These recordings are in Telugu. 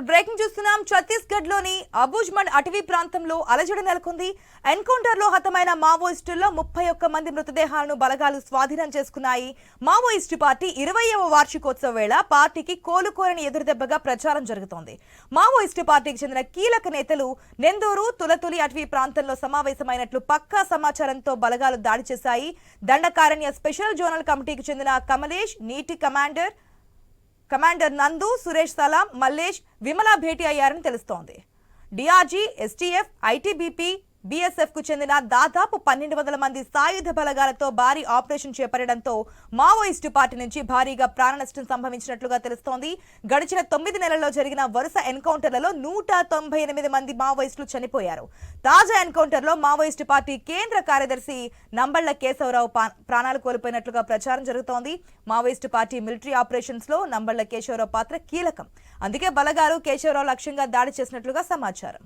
బ్రేకింగ్ చూస్తున్నాం. ఛత్తీస్గఢ్ లోని అబుజ్మండ్ అటవీ ప్రాంతంలో అలజడి నెలకొంది. ఎన్కౌంటర్ లో హతమైన మావోయిస్టుల్లో 31 మంది మృతదేహాలను బలగాలు స్వాధీనం చేసుకున్నాయి. మావోయిస్టు పార్టీ 20వ వార్షికోత్సవ వేళ పార్టీకి కోలుకోరని ఎదురుదెబ్బగా ప్రచారం జరుగుతోంది. మావోయిస్టు పార్టీకి చెందిన కీలక నేతలు నెందూరు, తులతులి అటవీ ప్రాంతంలో సమావేశమైనట్లు పక్కా సమాచారంతో బలగాలు దాడి చేశాయి. దండకారణ్య స్పెషల్ జోనల్ కమిటీకి చెందిన కమలేష్, నీటి కమాండర్ నందు, సురేష్ సలాం, మల్లేష్, విమల భేటీ అయ్యారని తెలుస్తోంది. డిఆర్జీ, ఎస్టీఎఫ్, ఐటీబీపీ, బీఎస్ఎఫ్ కు చెందిన దాదాపు 1200 మంది సాయుధ బలగాలతో భారీ ఆపరేషన్ చేపట్టడంతో మావోయిస్టు పార్టీ నుంచి భారీగా ప్రాణ నష్టం సంభవించినట్లుగా తెలుస్తోంది. గడిచిన 9 నెలల్లో జరిగిన వరుస ఎన్కౌంటర్లలో 198 మంది మావోయిస్టులు చనిపోయారు. తాజా ఎన్కౌంటర్ లో మావోయిస్టు పార్టీ కేంద్ర కార్యదర్శి నంబళ్ల కేశవరావు ప్రాణాలు కోల్పోయినట్లుగా ప్రచారం జరుగుతోంది. మావోయిస్టు పార్టీ మిలిటరీ ఆపరేషన్స్ లో నంబళ్ల కేశవరావు పాత్ర కీలకం. అందుకే బలగాలు కేశవరావు లక్ష్యంగా దాడి చేసినట్లుగా సమాచారం.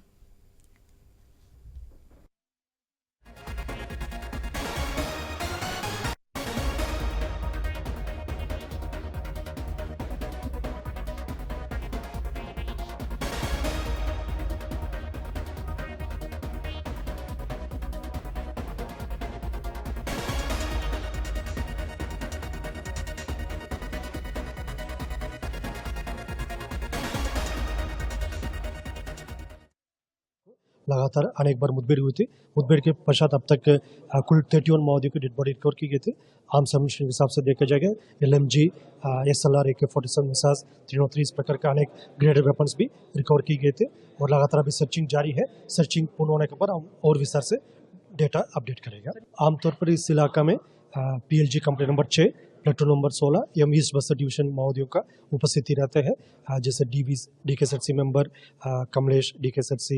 लगातार अनेक बार मुठभेड़ हुई थी। मुठभेड़ के पश्चात अब तक कुल 31 माओवादियों की डेड बॉडी रिकवर की गई थी। आर्म्स एम्युनिशन के हिसाब से देखा जाएगा LMG, SLR, AK-47 मिसाइल्स, 303 इस प्रकार का अनेक ग्रेडेड वेपन्स भी रिकवर की गए थे और लगातार अभी सर्चिंग जारी है। सर्चिंग पूर्ण होने के बाद हम और विस्तार से डेटा अपडेट करेगा। आमतौर पर इस इलाका में PLG company number 6, platoon number 16 एवं ईस्ट बस्तर डिवीजन माओवादियों का उपस्थिति रहते हैं। जैसे DKZC मेंबर कमलेश, DKZC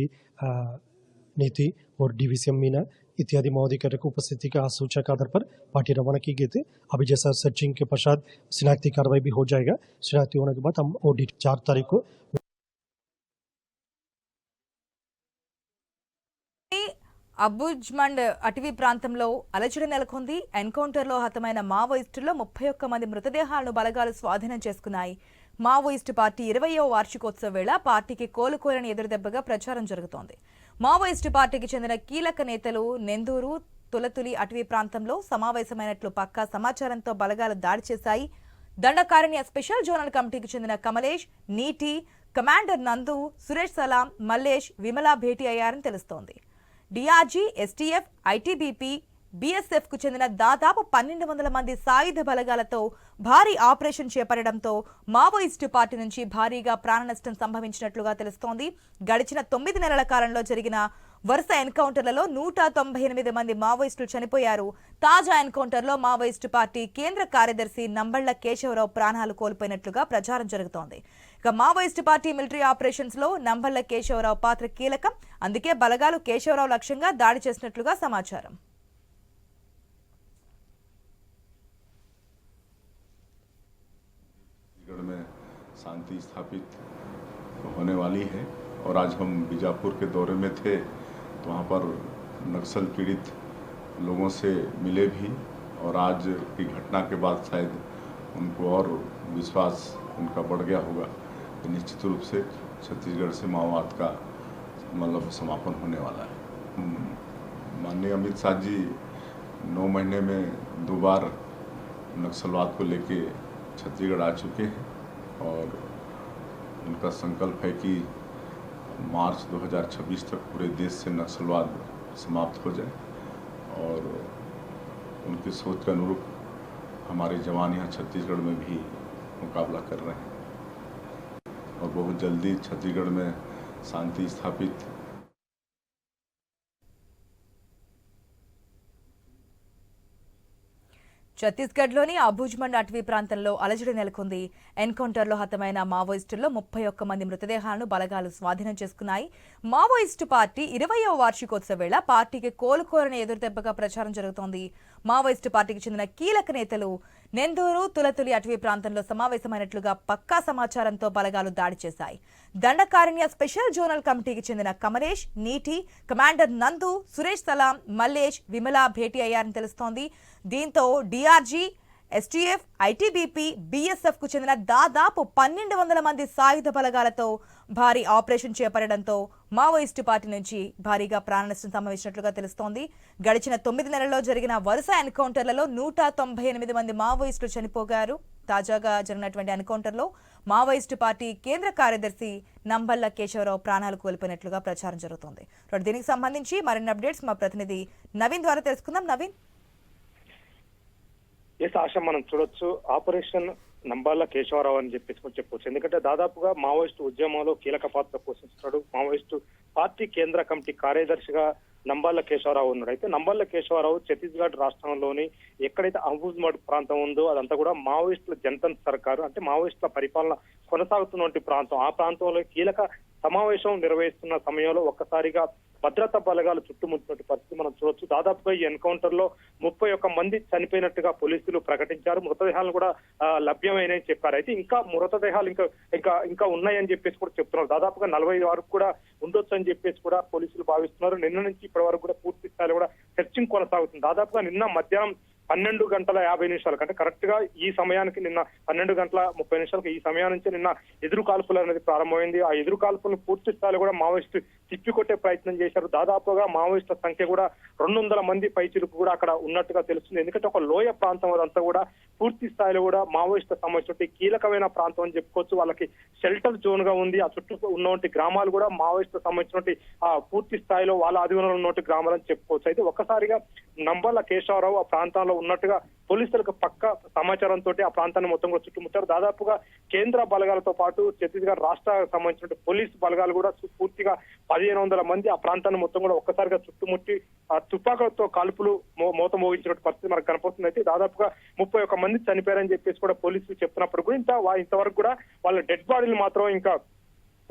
नीति और DVCM मीना इत्यादि माओवादी कैडर की उपस्थिति का सूचना के आधार पर पार्टी रवाना की गई थी। अभी जैसा सर्चिंग के पश्चात शिनाख्ती कार्रवाई भी हो जाएगा। शिनाख्ती होने के बाद हम ऑडिट 4 तारीख को అబుజ్మండ్ అటవీ ప్రాంతంలో అలజడి నెలకొంది. ఎన్కౌంటర్ లో హతమైన మావోయిస్టుల్లో 31 మంది మృతదేహాలను బలగాలు స్వాధీనం చేసుకున్నాయి. మావోయిస్టు పార్టీ 20వ వార్షికోత్సవ వేళ పార్టీకి కోలుకోరని ఎదురుదెబ్బగా ప్రచారం జరుగుతోంది. మావోయిస్టు పార్టీకి చెందిన కీలక నేతలు నెందూరు, తులతులి అటవీ ప్రాంతంలో సమావేశమైనట్లు పక్కా సమాచారంతో బలగాలు దాడి చేశాయి. దండకారణ్య స్పెషల్ జోనల్ కమిటీకి చెందిన కమలేష్, నీటి, కమాండర్ నందు, సురేష్ సలాం, మల్లేష్, విమల భేటీ అయ్యారని తెలుస్తోంది. డిఆర్జీ, ఎస్టీఎఫ్, ఐటీబీపీ, బీఎస్ఎఫ్ కు చెందిన దాదాపు 1200 మంది సాయుధ బలగాలతో భారీ ఆపరేషన్ చేపట్టడంతో మావోయిస్టు పార్టీ నుంచి భారీగా ప్రాణ నష్టం సంభవించినట్లుగా తెలుస్తోంది. గడిచిన 9 నెలల కాలంలో జరిగిన వరుస ఎన్కౌంటర్లలో 198 మంది మావోయిస్టులు చనిపోయారు. తాజా ఎన్కౌంటర్లో మావోయిస్టు పార్టీ కేంద్ర కార్యదర్శి నంబళ్ల కేశవరావు ప్రాణాలు కోల్పోయినట్లుగా ప్రచారం జరుగుతోంది. ఇక మావోయిస్టు పార్టీ మిలిటరీ ఆపరేషన్స్ లో నంబళ్ల కేశవరావు పాత్ర కీలకం. అందుకే బలగాలు కేశవరావు లక్ష్యంగా దాడి చేసినట్లుగా సమాచారం. में शांति स्थापित होने वाली है और आज हम बीजापुर के दौरे में थे तो वहाँ पर नक्सल पीड़ित लोगों से मिले भी और आज की घटना के बाद शायद उनको और विश्वास उनका बढ़ गया होगा कि निश्चित रूप से छत्तीसगढ़ से माओवाद का मतलब समापन होने वाला है। माननीय अमित शाह जी 9 महीने में 2 बार नक्सलवाद को लेके छत्तीसगढ़ आ चुके हैं और उनका संकल्प है कि मार्च 2026 तक पूरे देश से नक्सलवाद समाप्त हो जाए और उनकी सोच के अनुरूप हमारे जवान यहाँ छत्तीसगढ़ में भी मुकाबला कर रहे हैं और बहुत जल्दी छत्तीसगढ़ में शांति स्थापित ఛత్తీస్గఢ్ లోని అబుజ్మండ్ అటవీ ప్రాంతంలో అలజడి నెలకొంది. ఎన్కౌంటర్ లో హతమైన మావోయిస్టుల్లో 31 మంది మృతదేహాలను బలగాలు స్వాధీనం చేసుకున్నాయి. మావోయిస్టు పార్టీ 20వ వార్షికోత్సవ వేళ పార్టీకి కోలుకోరని ఎదురుదెబ్బగా ప్రచారం జరుగుతోంది. మావోయిస్టు పార్టీకి చెందిన కీలక నేతలు నెందూరు, తులతులి అటవీ ప్రాంతంలో సమావేశమైనట్లుగా పక్కా సమాచారంతో బలగాలు దాడి చేశాయి. దండకారణ్య స్పెషల్ జోనల్ కమిటీకి చెందిన కమలేష్, నీటి, కమాండర్ నందు, సురేష్ సలాం, మల్లేష్, విమల భేటీ అయ్యారని తెలుస్తోంది. దీంతో డిఆర్జీ, ఎస్టీఎఫ్, ఐటీబీపీ, బీఎస్ఎఫ్ కు చెందిన దాదాపు 1200 మంది సాయుధ బలగాలతో భారీ ఆపరేషన్ చేపట్టడంతో మావోయిస్టు పార్టీ నుంచి భారీగా ప్రాణనష్టం సంభవించినట్లుగా తెలుస్తోంది. గడిచిన 9 నెలల్లో జరిగిన వరుస ఎన్కౌంటర్లలో 198 మంది మావోయిస్టులు చనిపోయారు. తాజాగా జరిగినటువంటి ఎన్కౌంటర్లో మావోయిస్టు పార్టీ కేంద్ర కార్యదర్శి నంబల్ల కేశవరావు ప్రాణాలు కోల్పోయినట్లుగా ప్రచారం జరుగుతోంది. దీనికి సంబంధించి మరిన్ని అప్డేట్స్ మా ప్రతినిధి నవీన్ ద్వారా తెలుసుకుందాం. నవీన్, ఆశ మనం చూడొచ్చు ఆపరేషన్ నంబాల కేశవరావు అని చెప్పొచ్చు. ఎందుకంటే దాదాపుగా మావోయిస్టు ఉద్యమంలో కీలక పాత్ర పోషిస్తున్నాడు. మావోయిస్టు పార్టీ కేంద్ర కమిటీ కార్యదర్శిగా నంబాల కేశవరావు ఉన్నాడు. అయితే నంబాల కేశవరావు ఛత్తీస్గఢ్ రాష్ట్రంలోని ఎక్కడైతే అబూజ్మడ్ ప్రాంతం ఉందో అదంతా కూడా మావోయిస్టుల జనతా సర్కారు అంటే మావోయిస్టుల పరిపాలన కొనసాగుతున్నటువంటి ప్రాంతం. ఆ ప్రాంతంలో కీలక సమావేశం నిర్వహిస్తున్న సమయంలో ఒక్కసారిగా భద్రతా బలగాలు చుట్టుముట్టినటువంటి పరిస్థితి మనం చూడొచ్చు. దాదాపుగా ఈ ఎన్కౌంటర్ లో 31 మంది చనిపోయినట్టుగా పోలీసులు ప్రకటించారు. మృతదేహాలను కూడా లభ్యమైనని చెప్పారు. అయితే ఇంకా మృతదేహాలు ఇంకా ఉన్నాయని చెప్పేసి కూడా చెప్తున్నారు. దాదాపుగా 40 వరకు కూడా ఉండొచ్చు అని చెప్పేసి కూడా పోలీసులు భావిస్తున్నారు. నిన్న నుంచి ఇప్పటి వరకు కూడా పూర్తి స్థాయిలో కూడా సెర్చింగ్ కొనసాగుతుంది. దాదాపుగా నిన్న మధ్యాహ్నం 12:50 అంటే కరెక్ట్ గా ఈ సమయానికి నిన్న 12:30 ఈ సమయం నుంచి నిన్న ఎదురు కాల్పులు అనేది ప్రారంభమైంది. ఆ ఎదురు కాల్పులను పూర్తి స్థాయిలో కూడా మావోయిస్టు తిప్పికొట్టే ప్రయత్నం చేశారు. దాదాపుగా మావోయిస్టుల సంఖ్య కూడా 200 మంది పైచిలుకు కూడా అక్కడ ఉన్నట్టుగా తెలుస్తుంది. ఎందుకంటే ఒక లోయ ప్రాంతం అదంతా కూడా పూర్తి స్థాయిలో కూడా మావోయిస్టుల సంబంధించిన కీలకమైన ప్రాంతం అని చెప్పుకోవచ్చు. వాళ్ళకి షెల్టర్ జోన్ గా ఉంది. ఆ చుట్టూ ఉన్నటువంటి గ్రామాలు కూడా మావోయిస్టుల సంబంధించినటువంటి పూర్తి స్థాయిలో వాళ్ళ ఆధీనంలో ఉన్నటువంటి గ్రామాలు అని చెప్పుకోవచ్చు. అయితే ఒక్కసారిగా నంబల్ల కేశవరావు ఆ ప్రాంతంలో ఉన్నట్టుగా పోలీసులకు పక్క సమాచారంతో ఆ ప్రాంతాన్ని మొత్తం కూడా చుట్టుముట్టారు. దాదాపుగా కేంద్ర బలగాలతో పాటు ఛత్తీస్గఢ్ రాష్ట్ర సంబంధించిన పోలీసు బలగాలు కూడా పూర్తిగా 1500 మంది ఆ ప్రాంతాన్ని మొత్తం కూడా ఒక్కసారిగా చుట్టుముట్టి తుపాకులతో కాల్పులు మోత మోగించిన పరిస్థితి మనకు కనపడుతుంది. అయితే దాదాపుగా 31 మంది చనిపోయారని చెప్పేసి కూడా పోలీసులు చెప్తున్నప్పుడు కూడా ఇంతవరకు కూడా వాళ్ళ డెడ్ బాడీలు మాత్రం ఇంకా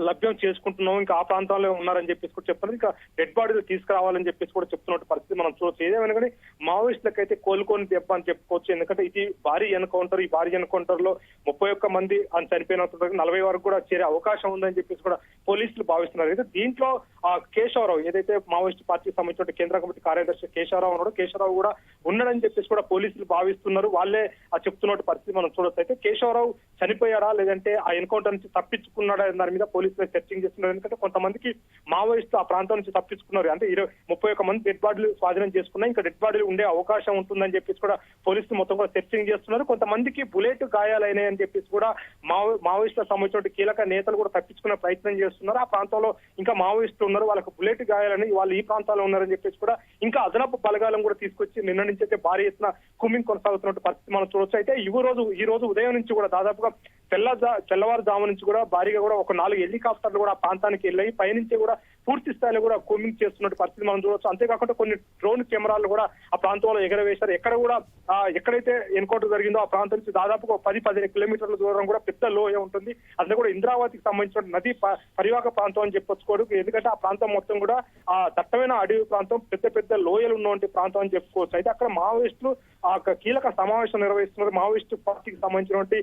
లభ్యం చేసుకుంటున్నాం, ఇంకా ఆ ప్రాంతంలో ఉన్నారని చెప్పేసి కూడా చెప్తున్నారు. ఇంకా డెడ్ బాడీలు తీసుకురావాలని చెప్పేసి కూడా చెప్తున్న పరిస్థితి మనం చూడవచ్చు. ఏదేమైనా కానీ మావోయిస్టులకు అయితే కోలుకొని దెబ్బ అని చెప్పుకోవచ్చు. ఎందుకంటే ఇది భారీ ఎన్కౌంటర్. ఈ భారీ ఎన్కౌంటర్ లో 31 మంది అని చనిపోయిన 40 వరకు కూడా చేరే అవకాశం ఉందని చెప్పేసి కూడా పోలీసులు భావిస్తున్నారు. అయితే దీంట్లో ఆ కేశవరావు ఏదైతే మావోయిస్టు పార్టీకి సంబంధించిన కేంద్ర కమిటీ కార్యదర్శి కేశవరావు ఉన్నాడో కేశవరావు కూడా ఉన్నాడని చెప్పేసి కూడా పోలీసులు భావిస్తున్నారు. వాళ్ళే చెప్తున్న పరిస్థితి మనం చూడొచ్చు. అయితే కేశవరావు చనిపోయాడా లేదంటే ఆ ఎన్కౌంటర్ నుంచి తప్పించుకున్నాడా దాని మీద పోలీసులు సెర్చింగ్ చేస్తున్నారు. ఎందుకంటే కొంతమందికి మావోయిస్టు ఆ ప్రాంతం నుంచి తప్పించుకున్నారు. అంటే 31 మంది డెడ్ బాడీలు స్వాధీనం చేసుకున్నా ఇంకా డెడ్ బాడీలు ఉండే అవకాశం ఉంటుందని చెప్పేసి కూడా పోలీసులు మొత్తం కూడా సెర్చింగ్ చేస్తున్నారు. కొంతమందికి బుల్లెట్ గాయాలైనాయని చెప్పేసి కూడా మావోయిస్టులకు సంబంధించిన కీలక నేతలు కూడా తప్పించుకునే ప్రయత్నం చేస్తున్నారు. ఆ ప్రాంతంలో ఇంకా మావోయిస్టులు ఉన్నారు, వాళ్ళకి బుల్లెట్ గాయాలని వాళ్ళు ఈ ప్రాంతాల్లో ఉన్నారని చెప్పేసి కూడా ఇంకా అదనపు బలగాలను కూడా తీసుకొచ్చి నిన్న నుంచి అయితే భారీ ఎత్తున కుమ్మింగ్ కొనసాగుతున్న పరిస్థితి మనం చూడొచ్చు. అయితే ఈ రోజు ఉదయం నుంచి కూడా దాదాపుగా తెల్లవారుజాము నుంచి కూడా భారీగా కూడా ఒక 4 హెలికాప్టర్లు కూడా ఆ ప్రాంతానికి వెళ్ళాయి. పైనుంచి కూడా పూర్తి స్థాయిలో కూడా కూమింగ్ చేస్తున్న పరిస్థితి మనం చూడొచ్చు. అంతేకాకుండా కొన్ని డ్రోన్ కెమెరాలు కూడా ఆ ప్రాంతంలో ఎగరవేశారు. ఎక్కడ కూడా ఎక్కడైతే ఎన్కౌంటర్ జరిగిందో ఆ ప్రాంతం నుంచి దాదాపుగా 10-15 కిలోమీటర్ల దూరం కూడా పెద్ద లోయ ఉంటుంది. అందులో కూడా ఇంద్రావతికి సంబంధించిన నది పరివాహక ప్రాంతం అని చెప్పుకోవచ్చు. ఎందుకంటే ఆ ప్రాంతం మొత్తం కూడా ఆ దట్టమైన అడవి ప్రాంతం, పెద్ద లోయలు ఉన్నటువంటి ప్రాంతం అని చెప్పుకోవచ్చు. అయితే అక్కడ మావోయిస్టులు ఆ కీలక సమావేశం నిర్వహిస్తున్నారు. మావోయిస్టు పార్టీకి సంబంధించినటువంటి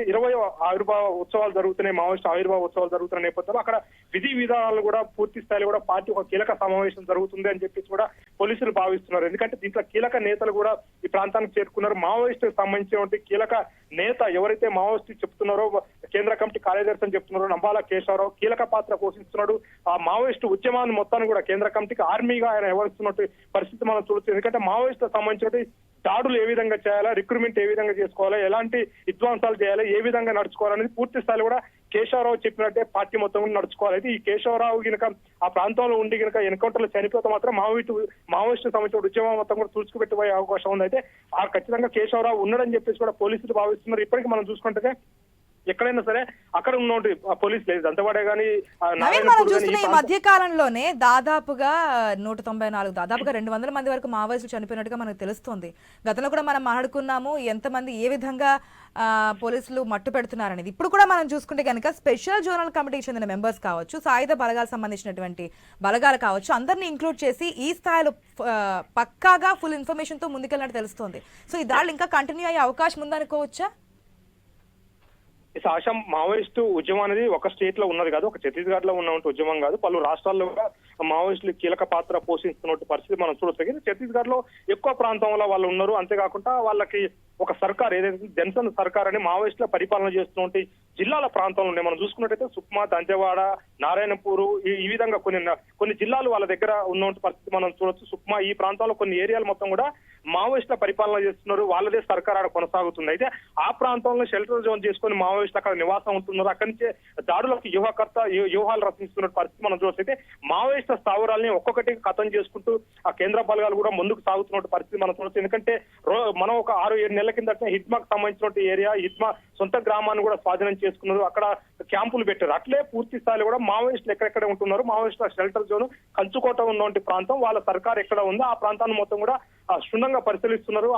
20వ ఆవిర్భావ ఉత్సవాలు జరుగుతున్నాయి. మావోయిస్టు ఆవిర్భావ ఉత్సవాలు జరుగుతున్న నేపథ్యంలో అక్కడ విధి విధానాలు కూడా పూర్తి స్థాయిలో కూడా పార్టీ ఒక కీలక సమావేశం జరుగుతుంది అని చెప్పేసి కూడా పోలీసులు భావిస్తున్నారు. ఎందుకంటే దీంట్లో కీలక నేతలు కూడా ఈ ప్రాంతానికి చేరుకున్నారు. మావోయిస్టుకు సంబంధించినటువంటి కీలక నేత ఎవరైతే మావోయిస్టు చెప్తున్నారో కేంద్ర కమిటీ కార్యదర్శి అని చెప్తున్నారో నంబాల కేశవరావు కీలక పాత్ర పోషిస్తున్నాడు. ఆ మావోయిస్టు ఉద్యమాన్ని మొత్తాన్ని కూడా కేంద్ర కమిటీకి ఆర్మీగా ఆయన వ్యవహరిస్తున్నట్టు పరిస్థితి మనం చూడొచ్చు. ఎందుకంటే మావోయిస్టులకు సంబంధించిన దాడులు ఏ విధంగా చేయాలా, రిక్రూట్మెంట్ ఏ విధంగా చేసుకోవాలా, ఎలాంటి విధ్వంసాలు చేయాలి, ఏ విధంగా నడుచుకోవాలనేది పూర్తి స్థాయిలో కూడా కేశవరావు చెప్పినట్టే పార్టీ మొత్తం కూడా నడుచుకోవాలి. అయితే ఈ కేశవరావు గినక ఆ ప్రాంతంలో ఉండి గినక ఎన్కౌంటర్లో చనిపోతే మాత్రం మావోయిస్టు సంబంధించిన ఉద్యమం మొత్తం కూడా తుడుచుకుపెట్టిపోయే అవకాశం ఉంది. అయితే ఖచ్చితంగా కేశవరావు ఉన్నాడని చెప్పేసి కూడా పోలీసులు భావిస్తున్నారు. ఇప్పటికీ మనం చూసుకుంటే ఎక్కడైనా సరే అక్కడ ఉన్నటువంటి పోలీసు లేదు అంతవాడే కానీ మనం చూస్తున్న ఈ మధ్య కాలంలోనే దాదాపుగా 194 దాదాపుగా 200 మంది వరకు మావోయిస్టులు చనిపోయినట్టుగా మనకు తెలుస్తుంది. గతంలో కూడా మనం మాట్లాడుకున్నాము ఎంతమంది ఏ విధంగా పోలీసులు మట్టు పెడుతున్నారనేది. ఇప్పుడు కూడా మనం చూసుకుంటే కనుక స్పెషల్ జోనల్ కమిటీకి చెందిన మెంబర్స్ కావచ్చు, సాయుధ బలగాలకు సంబంధించినటువంటి బలగాలు కావచ్చు, అందరినీ ఇంక్లూడ్ చేసి ఈ స్థాయిలో పక్కాగా ఫుల్ ఇన్ఫర్మేషన్ తో ముందుకెళ్ళినట్టు తెలుస్తుంది. సో ఈ దాడులు ఇంకా కంటిన్యూ అయ్యే అవకాశం ఉందనుకోవచ్చా? ఆశం మావోయిస్టు ఉద్యమం అనేది ఒక స్టేట్ లో ఉన్నది కాదు, ఒక ఛత్తీస్గఢ్ లో ఉన్న ఉద్యమం కాదు. పలు రాష్ట్రాల్లో కూడా మావోయిస్టులు కీలక పాత్ర పోషిస్తున్న పరిస్థితి మనం చూడొచ్చు. ఛత్తీస్గఢ్ లో ఎక్కువ ప్రాంతంలో వాళ్ళు ఉన్నారు. అంతేకాకుండా వాళ్ళకి ఒక సర్కార్ ఏదైతే జనసేన సర్కార్ అని మావోయిస్టుల పరిపాలన చేస్తున్నటువంటి జిల్లాల ప్రాంతంలో ఉన్నాయి. మనం చూసుకున్నట్టయితే సుక్మా, దంతెవాడ, నారాయణపూర్ ఈ విధంగా కొన్ని జిల్లాలు వాళ్ళ దగ్గర ఉన్న పరిస్థితి మనం చూడొచ్చు. సుక్మా ఈ ప్రాంతాల్లో కొన్ని ఏరియాలు మొత్తం కూడా మావోయిస్టుల పరిపాలన చేస్తున్నారు. వాళ్ళదే సర్కార్ ఆడ కొనసాగుతుంది. అయితే ఆ ప్రాంతంలో షెల్టర్ జోన్ చేసుకుని మావోయిస్టులు అక్కడ నివాసం ఉంటున్నారు. అక్కడి నుంచే దాడులకు వ్యూహాలు రచిస్తున్న పరిస్థితి మనం చూస్తే అయితే మావోయిస్టుల స్థావరాలని ఒక్కొక్కటి ఖతం చేసుకుంటూ ఆ కేంద్ర బలగాలు కూడా ముందుకు సాగుతున్న పరిస్థితి మనం చూడొచ్చు. ఎందుకంటే మనం ఒక 6-7 నెలల కిందట హిడ్మాకు సంబంధించిన ఏరియా హిడ్మా సొంత గ్రామాన్ని కూడా స్వాధీనం చేసుకున్నారు. అక్కడ క్యాంపులు పెట్టారు. అట్లే పూర్తి స్థాయిలో కూడా మావోయిస్టులు ఎక్కడెక్కడ ఉంటున్నారు, మావోయిస్టుల షెల్టర్ జోన్ కంచుకోట ఉన్నటువంటి ప్రాంతం వాళ్ళ సర్కార్ ఎక్కడ ఉందో ఆ ప్రాంతాన్ని మొత్తం కూడా క్షుణ్ణంగా పరిశీలిస్తున్నారు.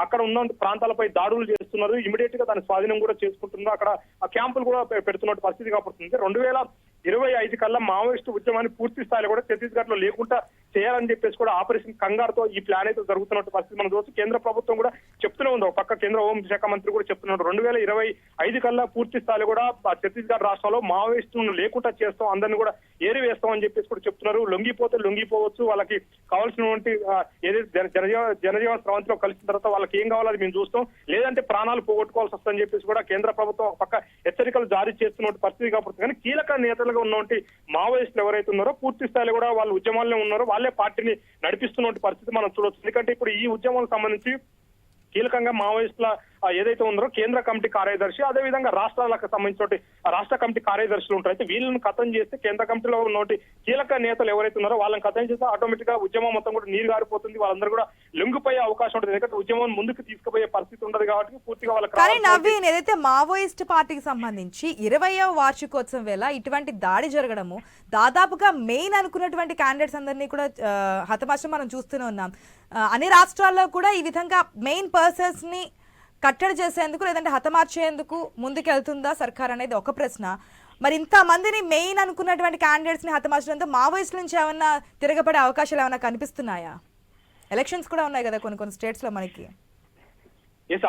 అక్కడ ఉన్న ప్రాంతాలపై దాడులు చేస్తున్నారు. ఇమీడియట్ గా దాని స్వాధీనం కూడా చేసుకుంటున్నారు. అక్కడ ఆ క్యాంపులు కూడా పెడుతున్న పరిస్థితి కాబడుతుంది. 2025 కల్లా మావోయిస్టు ఉద్యమాన్ని పూర్తి స్థాయిలో కూడా ఛత్తీస్గఢ్ లో లేకుండా చేయాలని చెప్పేసి కూడా ఆపరేషన్ కంగారుతో ఈ ప్లాన్ అయితే జరుగుతున్న పరిస్థితి మనం చూసి కేంద్ర ప్రభుత్వం కూడా చెప్తూనే ఉంది. ఒక పక్క కేంద్ర హోంశాఖ మంత్రి కూడా చెప్తున్నారు 2025 పూర్తి స్థాయిలో కూడా ఛత్తీస్గఢ్ రాష్ట్రంలో మావోయిస్టులను లేకుండా చేస్తాం, అందరినీ కూడా ఏరివేస్తాం అని చెప్పేసి కూడా చెప్తున్నారు. లొంగిపోతే లొంగిపోవచ్చు, వాళ్ళకి కావాల్సినటువంటి ఏదైతే జనజీవన స్రవంతిలో కలిసిన తర్వాత వాళ్ళకి ఏం కావాలో అది మేము చూస్తాం, లేదంటే ప్రాణాలు పోగొట్టుకోవాల్సి వస్తుందని చెప్పేసి కూడా కేంద్ర ప్రభుత్వం ఒక పక్క హెచ్చరికలు జారీ చేస్తున్న పరిస్థితి కాబట్టి కానీ కీలక నేతలుగా ఉన్నటువంటి మావోయిస్టులు ఎవరైతే ఉన్నారో పూర్తి స్థాయిలో కూడా వాళ్ళు ఉద్యమాల్లో ఉన్నారో వాళ్ళే పార్టీని నడిపిస్తున్న పరిస్థితి మనం చూడవచ్చు. ఎందుకంటే ఇప్పుడు ఈ ఉద్యమాలకు సంబంధించి కీలకంగా మావోయిస్టుల ఏదైతే ఉన్నారో కేంద్ర కమిటీ కార్యదర్శి, అదేవిధంగా రాష్ట్రాలకు సంబంధించిన రాష్ట్ర కమిటీ కార్యదర్శులు ఉంటారు. అయితే వీళ్ళని ఖతం చేస్తే కేంద్ర కమిటీలో ఉన్న కీలక నేతలు ఎవరైతే ఉన్నారో వాళ్ళని ఖతం చేస్తే ఆటోమేటిక్ గా ఉద్యమం మొత్తం కూడా నీరు గారిపోతుంది. వాళ్ళందరూ కూడా లొంగిపోయే అవకాశం ఉంటుంది. ఎందుకంటే ఉద్యమం ముందుకు తీసుకుపోయే పరిస్థితి ఉండదు కాబట్టి పూర్తిగా వాళ్ళకి. కానీ నవీన్, ఏదైతే మావోయిస్ట్ పార్టీకి సంబంధించి 20వ వార్షికోత్సవం వేళ ఇటువంటి దాడి జరగడము దాదాపుగా మెయిన్ అనుకున్నటువంటి క్యాండిడేట్స్ అందరినీ కూడా హతమార్చడం మనం చూస్తూనే ఉన్నాం. అన్ని రాష్ట్రాల్లో కూడా ఈ విధంగా మెయిన్ పర్సన్స్ ని కట్టడి చేసేందుకు లేదంటే హతమార్చేందుకు ముందుకెళ్తుందా సర్కార్ అనేది ఒక ప్రశ్న. మరి ఇంత మందిని మెయిన్ అనుకున్నటువంటి క్యాండిడేట్స్ ని హతమార్చడంతో మావోయిస్టుల నుంచి ఏమన్నా తిరగబడే అవకాశాలు ఏమైనా కనిపిస్తున్నాయా? ఎలక్షన్స్ కూడా ఉన్నాయి కదా కొన్ని స్టేట్స్ లో మనకి.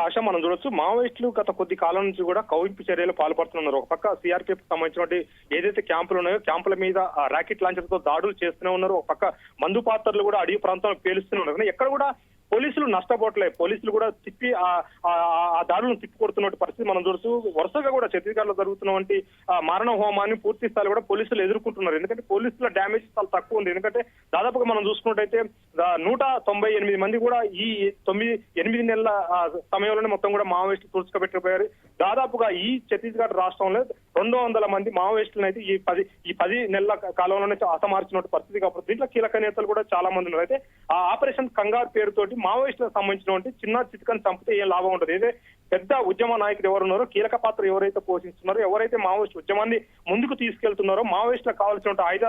ఆశ మనం చూడొచ్చు మావోయిస్టులు గత కొద్ది కాలం నుంచి కూడా కౌంపు చర్యలు పాల్పడుతున్నారు. ఒక పక్క సిఆర్పిఎఫ్ సంబంధించినటువంటి ఏదైతే క్యాంపులు ఉన్నాయో క్యాంపుల మీద ర్యాకెట్ లాంచర్ తో దాడులు చేస్తూనే ఉన్నారు. ఒక పక్క మందు పాత్రలు కూడా అడవి ప్రాంతంలో పేలుస్తూనే ఉన్నారు. కానీ ఎక్కడ కూడా పోలీసులు నష్టపోవట్లేదు. పోలీసులు కూడా తిప్పి ఆ దాడులను తిప్పి కొడుతున్న పరిస్థితి మనం చూడొచ్చు. వరుసగా కూడా ఛత్తీస్గఢ్ లో జరుగుతున్నటువంటి మారణ హోమాన్ని పూర్తి స్థాయిలో కూడా పోలీసులు ఎదుర్కొంటున్నారు. ఎందుకంటే పోలీసుల డ్యామేజ్ చాలా తక్కువ ఉంది. ఎందుకంటే దాదాపుగా మనం చూసుకున్నట్టయితే 198 మంది కూడా ఈ 8 నెలల సమయంలోనే మొత్తం కూడా మావోయిస్టులు తుడుచుకబెట్టిపోయారు. దాదాపుగా ఈ ఛత్తీస్గఢ్ రాష్ట్రంలో 200 మంది మావోయిస్టులను అయితే ఈ 10 నెలల కాలంలోనే హతమార్చిన పరిస్థితి కాబట్టి దీంట్లో కీలక నేతలు కూడా చాలా మంది ఉన్నారు. అయితే ఆ ఆపరేషన్ కంగారు పేరుతోటి మావోయిస్టులకు సంబంధించినటువంటి చిన్న చిటికని చంపితే ఏం లాభం ఉంటుంది. అయితే పెద్ద ఉద్యమ నాయకులు ఎవరున్నారో, కీలక పాత్ర ఎవరైతే పోషిస్తున్నారో, ఎవరైతే మావోయిస్ట్ ఉద్యమాన్ని ముందుకు తీసుకెళ్తున్నారో, మావోయిస్టులకు కావాల్సిన ఆయుధ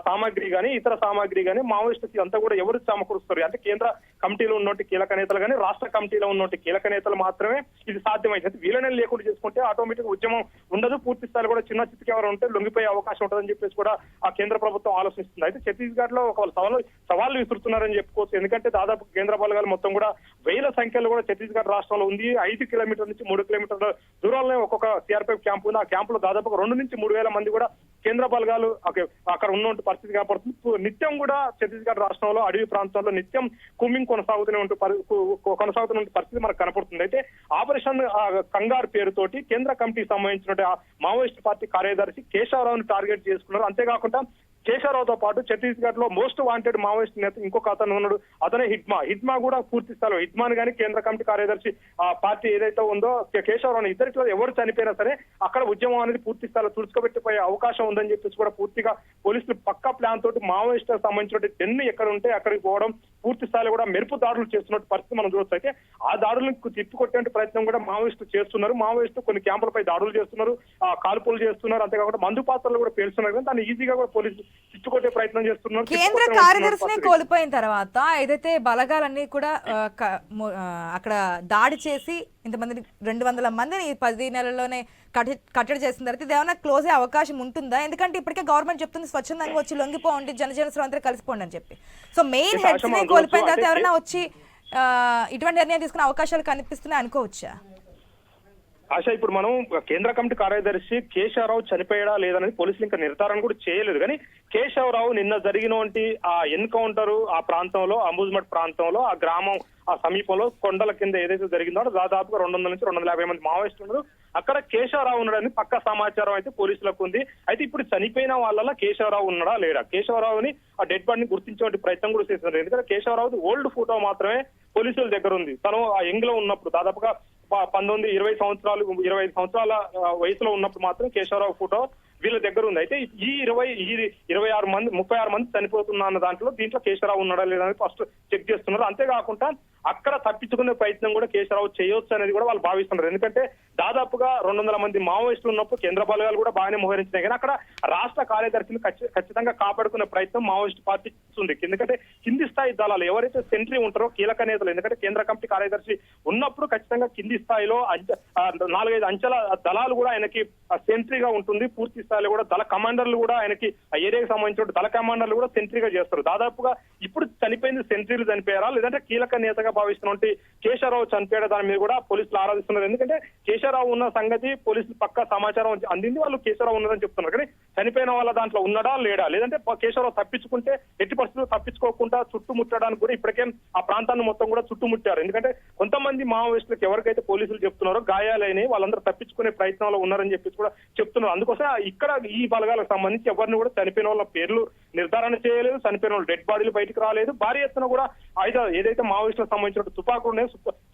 సామాగ్రి కానీ ఇతర సామాగ్రి కానీ మావోయిస్టులకి అంతా కూడా ఎవరు సమకూరుస్తారు అంటే కేంద్ర కమిటీలో ఉన్నటువంటి కీలక నేతలు కానీ రాష్ట్ర కమిటీలో ఉన్నటువంటి కీలక నేతలు మాత్రమే ఇది సాధ్యమైంది. వీళ్ళనే లేకుండా చేసుకుంటే ఆటోమేటిక్ ఉద్యమం ఉండదు. పూర్తి స్థాయిలో కూడా చిన్న చితికి ఎవరు ఉంటే లొంగిపోయే అవకాశం ఉంటుందని చెప్పేసి కూడా ఆ కేంద్ర ప్రభుత్వం ఆలోచిస్తుంది. అయితే ఛత్తీస్గఢ్ లో ఒక సవాళ్లు విసురుతున్నారని చెప్పుకోవచ్చు. ఎందుకంటే దాదాపు కేంద్ర బలగాలు మొత్తం కూడా వేల సంఖ్యలో కూడా ఛత్తీస్గఢ్ రాష్ట్రంలో ఉంది. 5 కిలోమీటర్ల నుంచి 3 కిలోమీటర్ల దూరంలో ఒక్కొక్క సిఆర్పిఎఫ్ క్యాంప్ ఉంది. ఆ క్యాంపులో దాదాపు 2 నుంచి 3 వేల మంది కూడా కేంద్ర బలగాలు అక్కడ ఉన్న పరిస్థితి కనపడుతుంది. నిత్యం కూడా ఛత్తీస్గఢ్ రాష్ట్రంలో అడవి ప్రాంతాల్లో నిత్యం కూమింగ్ కొనసాగుతున్న పరిస్థితి మనకు కనపడుతుంది. అయితే ఆపరేషన్ కంగారు పేరుతోటి కేంద్ర కమిటీకి సంబంధించిన మావోయిస్ట్ పార్టీ కార్యదర్శి కేశవరావుని టార్గెట్ చేసుకున్నారు. అంతేకాకుండా కేశవరావుతో పాటు ఛత్తీస్గఢ్ లో మోస్ట్ వాంటెడ్ మావోయిస్ట్ నేత ఇంకొక అతను ఉన్నాడు, అతనే హిడ్మా కూడా పూర్తి స్థాయిలో హిడ్మాని కానీ కేంద్ర కమిటీ కార్యదర్శి ఆ పార్టీ ఏదైతే ఉందో కేశవరావు ఇద్దరిలో ఎవరు చనిపోయినా సరే అక్కడ ఉద్యమం అనేది పూర్తి స్థాయిలో తుడుచుకోబెట్టిపోయే అవకాశం ఉందని చెప్పేసి కూడా పూర్తిగా పోలీసులు పక్కా ప్లాన్ తోటి మావోయిస్టులకు సంబంధించిన 10 ఎక్కడ ఉంటే అక్కడికి పోవడం, పూర్తి స్థాయిలో కూడా మెరుపు దాడులు చేస్తున్న పరిస్థితి మనం చూడొచ్చు. అయితే ఆ దాడులను తిప్పికొట్టే ప్రయత్నం కూడా మావోయిస్టులు చేస్తున్నారు. మావోయిస్టులు కొన్ని క్యాంపులపై దాడులు చేస్తున్నారు, కాల్పులు చేస్తున్నారు. అంతేకాకుండా మందు పాత్రలు కూడా పేలుస్తున్నారు. కానీ దాన్ని ఈజీగా కూడా పోలీసులు చిచ్చుకొట్టే ప్రయత్నం చేస్తున్నారు. కేంద్ర కార్యదర్శిని కోల్పోయిన తర్వాత ఏదైతే బలగాలన్నీ కూడా అక్కడ దాడి చేసి ఇంతమంది 200 మందిని 10 నెలల్లోనే కట్టడి చేసిన తర్వాత ఇది ఏమైనా క్లోజ్ అయ్యే అవకాశం ఉంటుందా? ఎందుకంటే ఇప్పటికే గవర్నమెంట్ చెప్తుంది స్వచ్ఛందంగా వచ్చి లొంగిపోండి, జనజీవన స్రవంతిలో కలిసిపోండి అని చెప్పి. సో మెయిన్ హెడ్స్ ని కోల్పోయిన తర్వాత ఎవరైనా వచ్చి ఇటువంటి నిర్ణయం తీసుకునే అవకాశాలు కనిపిస్తున్నాయి అనుకోవచ్చా? ఆశ, ఇప్పుడు మనం కేంద్ర కమిటీ కార్యదర్శి కేశవరావు చనిపోయాడా లేదనేది పోలీసులు ఇంకా నిర్ధారణ కూడా చేయలేదు. కానీ కేశవరావు నిన్న జరిగినటువంటి ఆ ఎన్కౌంటర్ ఆ ప్రాంతంలో అంబుజ్మఠ్ ప్రాంతంలో ఆ గ్రామం ఆ సమీపంలో కొండల కింద ఏదైతే జరిగిందో దాదాపుగా 200 నుంచి 250 మంది మావోయిస్టులు ఉన్నారు. అక్కడ కేశవరావు ఉన్నాడని పక్క సమాచారం అయితే పోలీసులకు ఉంది. అయితే ఇప్పుడు చనిపోయిన వాళ్ళ కేశవరావు ఉన్నాడా లేడా, కేశవరావుని ఆ డెడ్ బాడీని గుర్తించే ప్రయత్నం కూడా చేస్తున్నారు. ఎందుకంటే కేశవరావు ఓల్డ్ ఫోటో మాత్రమే పోలీసుల దగ్గర ఉంది. తను ఆ యంగ్ లో ఉన్నప్పుడు దాదాపుగా 19-20 సంవత్సరాలు 25 సంవత్సరాల వయసులో ఉన్నప్పుడు మాత్రం కేశవరావు ఫోటో వీళ్ళ దగ్గర ఉంది. అయితే ఈ 26 మంది 36 మంది చనిపోతున్నా అన్న దీంట్లో కేశవరావు ఉన్నాడా లేదా అని ఫస్ట్ చెక్ చేస్తున్నారు. అంతేకాకుండా అక్కడ తప్పించుకునే ప్రయత్నం కూడా కేశవరావు చేయొచ్చు అనేది కూడా వాళ్ళు భావిస్తున్నారు. ఎందుకంటే దాదాపుగా 200 మంది మావోయిస్టులు ఉన్నప్పుడు కేంద్ర బలగాలు కూడా బాగానే మోహరించినాయి, కానీ అక్కడ రాష్ట్ర కార్యదర్శిని ఖచ్చితంగా కాపాడుకునే ప్రయత్నం మావోయిస్ట్ పార్టీ ఉంది. ఎందుకంటే కింది స్థాయి దళాలు ఎవరైతే సెంట్రీ ఉంటారో కీలక నేతలు, ఎందుకంటే కేంద్ర కమిటీ కార్యదర్శి ఉన్నప్పుడు ఖచ్చితంగా కింది స్థాయిలో 4-5 అంచెల దళాలు కూడా ఆయనకి సెంట్రీగా ఉంటుంది. పూర్తి స్థాయిలో కూడా దళ కమాండర్లు కూడా ఆయనకి ఆ ఏరియాకి సంబంధించిన దళ కమాండర్లు కూడా సెంట్రీగా చేస్తారు. దాదాపుగా ఇప్పుడు చనిపోయింది సెంట్రీలు చనిపోయారా లేదంటే కీలక నేతగా భావిస్తున్నటువంటి కేశవరావు చనిపోయాడు దాని మీద కూడా పోలీసులు ఆరాధిస్తున్నారు. ఎందుకంటే కేశవరావు ఉన్న సంగతి పోలీసులు పక్కా సమాచారం అందింది, వాళ్ళు కేశవరావు ఉన్నదని చెప్తున్నారు. కానీ చనిపోయిన వాళ్ళ దాంట్లో ఉన్నాడా లేడా, లేదంటే కేశవరావు తప్పించుకుంటే ఎట్టి పరిస్థితులు తప్పించుకోకుండా చుట్టుముట్టడానికి కూడా ఇప్పటికే ఆ ప్రాంతాన్ని మొత్తం కూడా చుట్టుముట్టారు. ఎందుకంటే కొంతమంది మావోయిస్టులకు ఎవరికైతే పోలీసులు చెప్తున్నారో గాయాలైనవి వాళ్ళందరూ తప్పించుకునే ప్రయత్నంలో ఉన్నారని చెప్పి కూడా చెప్తున్నారు. అందుకోసం ఇక్కడ ఈ బలగాలకు సంబంధించి ఎవరిని కూడా చనిపోయిన వాళ్ళ పేర్లు నిర్ధారణ చేయలేదు, చనిపోయిన వాళ్ళు డెడ్ బాడీలు బయటకు రాలేదు. భారీ ఎత్తున కూడా ఏదైతే మావోయిస్టులకు సంబంధించిన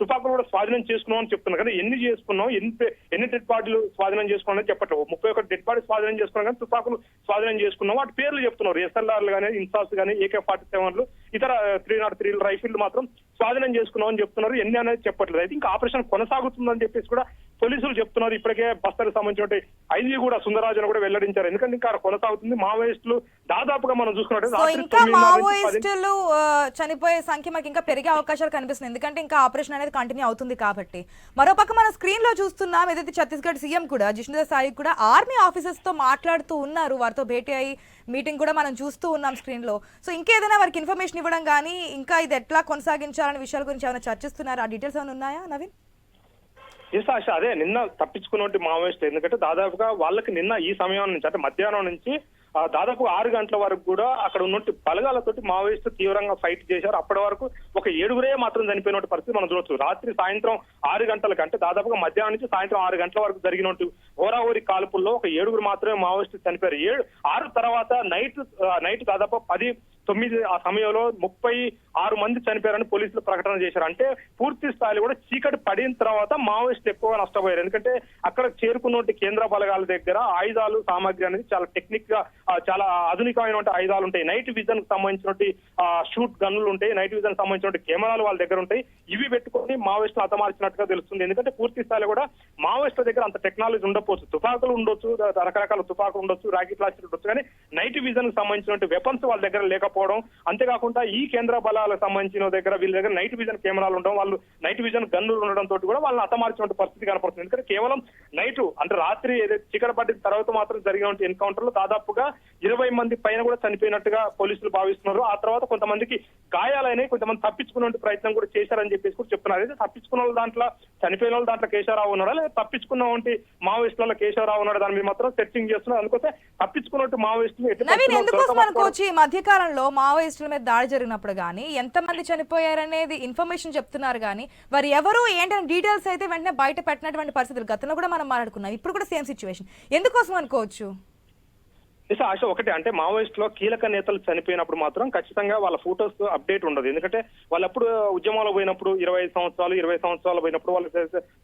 తుపాకులు కూడా స్వాధీనం చేసుకున్నాం అని చెప్తున్నారు. కానీ ఎన్ని చేసుకున్నాం, ఎన్ని డెడ్ బాడీలు స్వాధీనం చేసుకున్నాం చెప్పట్లేదు. 31 డెడ్ బాడీ స్వాధీనం చేసుకున్నాం, కానీ తుపాకులు స్వాధీనం చేసుకున్నాం వాటి పేర్లు చెప్తున్నారు. SLRలు కానీ, ఇన్సాస్ కానీ, AK-47లు, ఇతర 303 రైఫిల్లు మాత్రం స్వాధీనం చేసుకున్నాం అని చెప్తున్నారు. ఎన్ని అనేది చెప్పట్లేదు. అయితే ఇంకా ఆపరేషన్ కొనసాగుతుందని చెప్పేసి కూడా పోలీసులు చెప్తున్నారు. ఇప్పటికే బస్తర్కి సంబంధించిన ఐజీ కూడా సుందరరాజన్ కూడా వెల్లడించారు. ఎందుకంటే ఇంకా కొనసాగుతుంది. మావోయిస్టులు దాదాపుగా మనం చూసుకున్నట్టు ఇంకా మావోయిస్టులు చనిపోయే సంఖ్య మాకు ఇంకా పెరిగే అవకాశాలు కనిపిస్తుంది, ఎందుకంటే ఇంకా ఆపరేషన్ అనేది కంటిన్యూ అవుతుంది కాబట్టి. మరోపక్క మన స్క్రీన్ లో చూస్తున్నాం ఏదైతే ఛత్తీస్గఢ్ సీఎం కూడా జిష్ణుదేవ్ సాయి కూడా ఆర్మీ ఆఫీసర్స్ తో మాట్లాడుతూ ఉన్నారు, వారితో భేటీ అయ్యి మీటింగ్ కూడా మనం చూస్తూ ఉన్నాం స్క్రీన్ లో. సో ఇంకేదైనా వారికి ఇన్ఫర్మేషన్ ఇవ్వడం కానీ ఇంకా ఇది ఎట్లా కొనసాగించాలనే విషయాల గురించి ఏమైనా చర్చిస్తున్నారు? ఆ డీటెయిల్స్ ఏమైనా ఉన్నాయా నవీన్? ఆశ అదే నిన్న తప్పించుకున్నట్టు మావోయిస్టులు, ఎందుకంటే దాదాపుగా వాళ్ళకి నిన్న ఈ సమయం నుంచి అంటే మధ్యాహ్నం నుంచి దాదాపు 6 గంటల వరకు కూడా అక్కడ ఉన్నట్టు బలగాలతోటి మావోయిస్టులు తీవ్రంగా ఫైట్ చేశారు. అప్పటి వరకు ఒక 7గురే మాత్రం చనిపోయిన పరిస్థితి మనం చూడొచ్చు. సాయంత్రం 6 గంటల కంటే దాదాపుగా మధ్యాహ్నం నుంచి సాయంత్రం 6 గంటల వరకు జరిగినట్టు హోరాహోరీ కాల్పుల్లో ఒక 7గురు మాత్రమే మావోయిస్టులు చనిపోయారు. 6 తర్వాత నైట్ దాదాపు 10-9 ఆ సమయంలో 36 మంది చనిపోయారని పోలీసులు ప్రకటన చేశారు. అంటే పూర్తి స్థాయిలో కూడా చీకటి పడిన తర్వాత మావోయిస్టులు ఎక్కువగా నష్టపోయారు. ఎందుకంటే అక్కడ చేరుకున్నట్టు కేంద్ర బలగాల దగ్గర ఆయుధాలు సామాగ్రి అనేది చాలా టెక్నిక్ గా చాలా ఆధునికమైన ఆయుధాలు ఉంటాయి. నైట్ విజన్ కు సంబంధించినటువంటి షూట్ గన్నులు ఉంటాయి, నైట్ విజన్ సంబంధించిన కెమెరాలు వాళ్ళ దగ్గర ఉంటాయి. ఇవి పెట్టుకొని మావోయిస్టులు హతమార్చినట్టుగా తెలుస్తుంది. ఎందుకంటే పూర్తి స్థాయిలో కూడా మావోయిస్టుల దగ్గర అంత టెక్నాలజీ ఉండకపోవచ్చు, తుపాకులు ఉండొచ్చు, రకరకాల తుపాకులు ఉండొచ్చు, రాకెట్ లాంచర్లు ఉండొచ్చు, కానీ నైట్ విజన్ కు సంబంధించిన వెపన్స్ వాళ్ళ దగ్గర లేకపోవడం, అంతేకాకుండా ఈ కేంద్ర బలాలకు సంబంధించిన దగ్గర వీళ్ళ దగ్గర నైట్ విజన్ కెమెరాలు ఉండడం, వాళ్ళు నైట్ విజన్ గన్నులు ఉండడం తోటి కూడా వాళ్ళని హతమార్చిన పరిస్థితి కనపడుతుంది. ఎందుకంటే కేవలం నైట్ అంటే రాత్రి ఏదైతే చీకటి పడిన తర్వాత మాత్రం జరిగిన ఎన్కౌంటర్ లో దాదాపుగా 20 మంది పైన కూడా చనిపోయినట్టుగా పోలీసులు భావిస్తున్నారు. ఆ తర్వాత కొంతమందికి గాయాలైనవి, కొంతమంది తప్పించుకునే ప్రయత్నం కూడా చేశారని చెప్పేసి కూడా చెప్తున్నారు. అయితే తప్పించుకున్న వాళ్ళ దాంట్లో చనిపోయిన వాళ్ళ దాంట్లో కేశవరావు ఉన్నాడా లేదా తప్పించుకున్న మావోయిస్టులలో కేశవరావు ఉన్నాడా దాని మీద మాత్రం సెర్చింగ్ చేస్తున్నారు. అందుకోసం తప్పించుకున్నట్టు మావోయిస్టులు ఈ మధ్య కాలంలో మావోయిస్టుల మీద దాడి జరిగినప్పుడు గానీ ఎంతమంది చనిపోయారనేది ఇన్ఫర్మేషన్ చెప్తున్నారు, కానీ వారు ఎవరు ఏంటనే డీటెయిల్స్ అయితే వెంటనే బయట పెట్టినటువంటి పరిస్థితులు గతంలో కూడా మనం మాట్లాడుకున్నాం. ఇప్పుడు కూడా సేమ్ సిచ్యువేషన్ ఎందుకోసం అనుకోవచ్చు? ఆశ ఒకటే, అంటే మావోయిస్టులో కీలక నేతలు చనిపోయినప్పుడు మాత్రం ఖచ్చితంగా వాళ్ళ ఫోటోస్ అప్డేట్ ఉండదు. ఎందుకంటే వాళ్ళు ఎప్పుడు ఉద్యమాలు పోయినప్పుడు 20 సంవత్సరాలు పోయినప్పుడు వాళ్ళు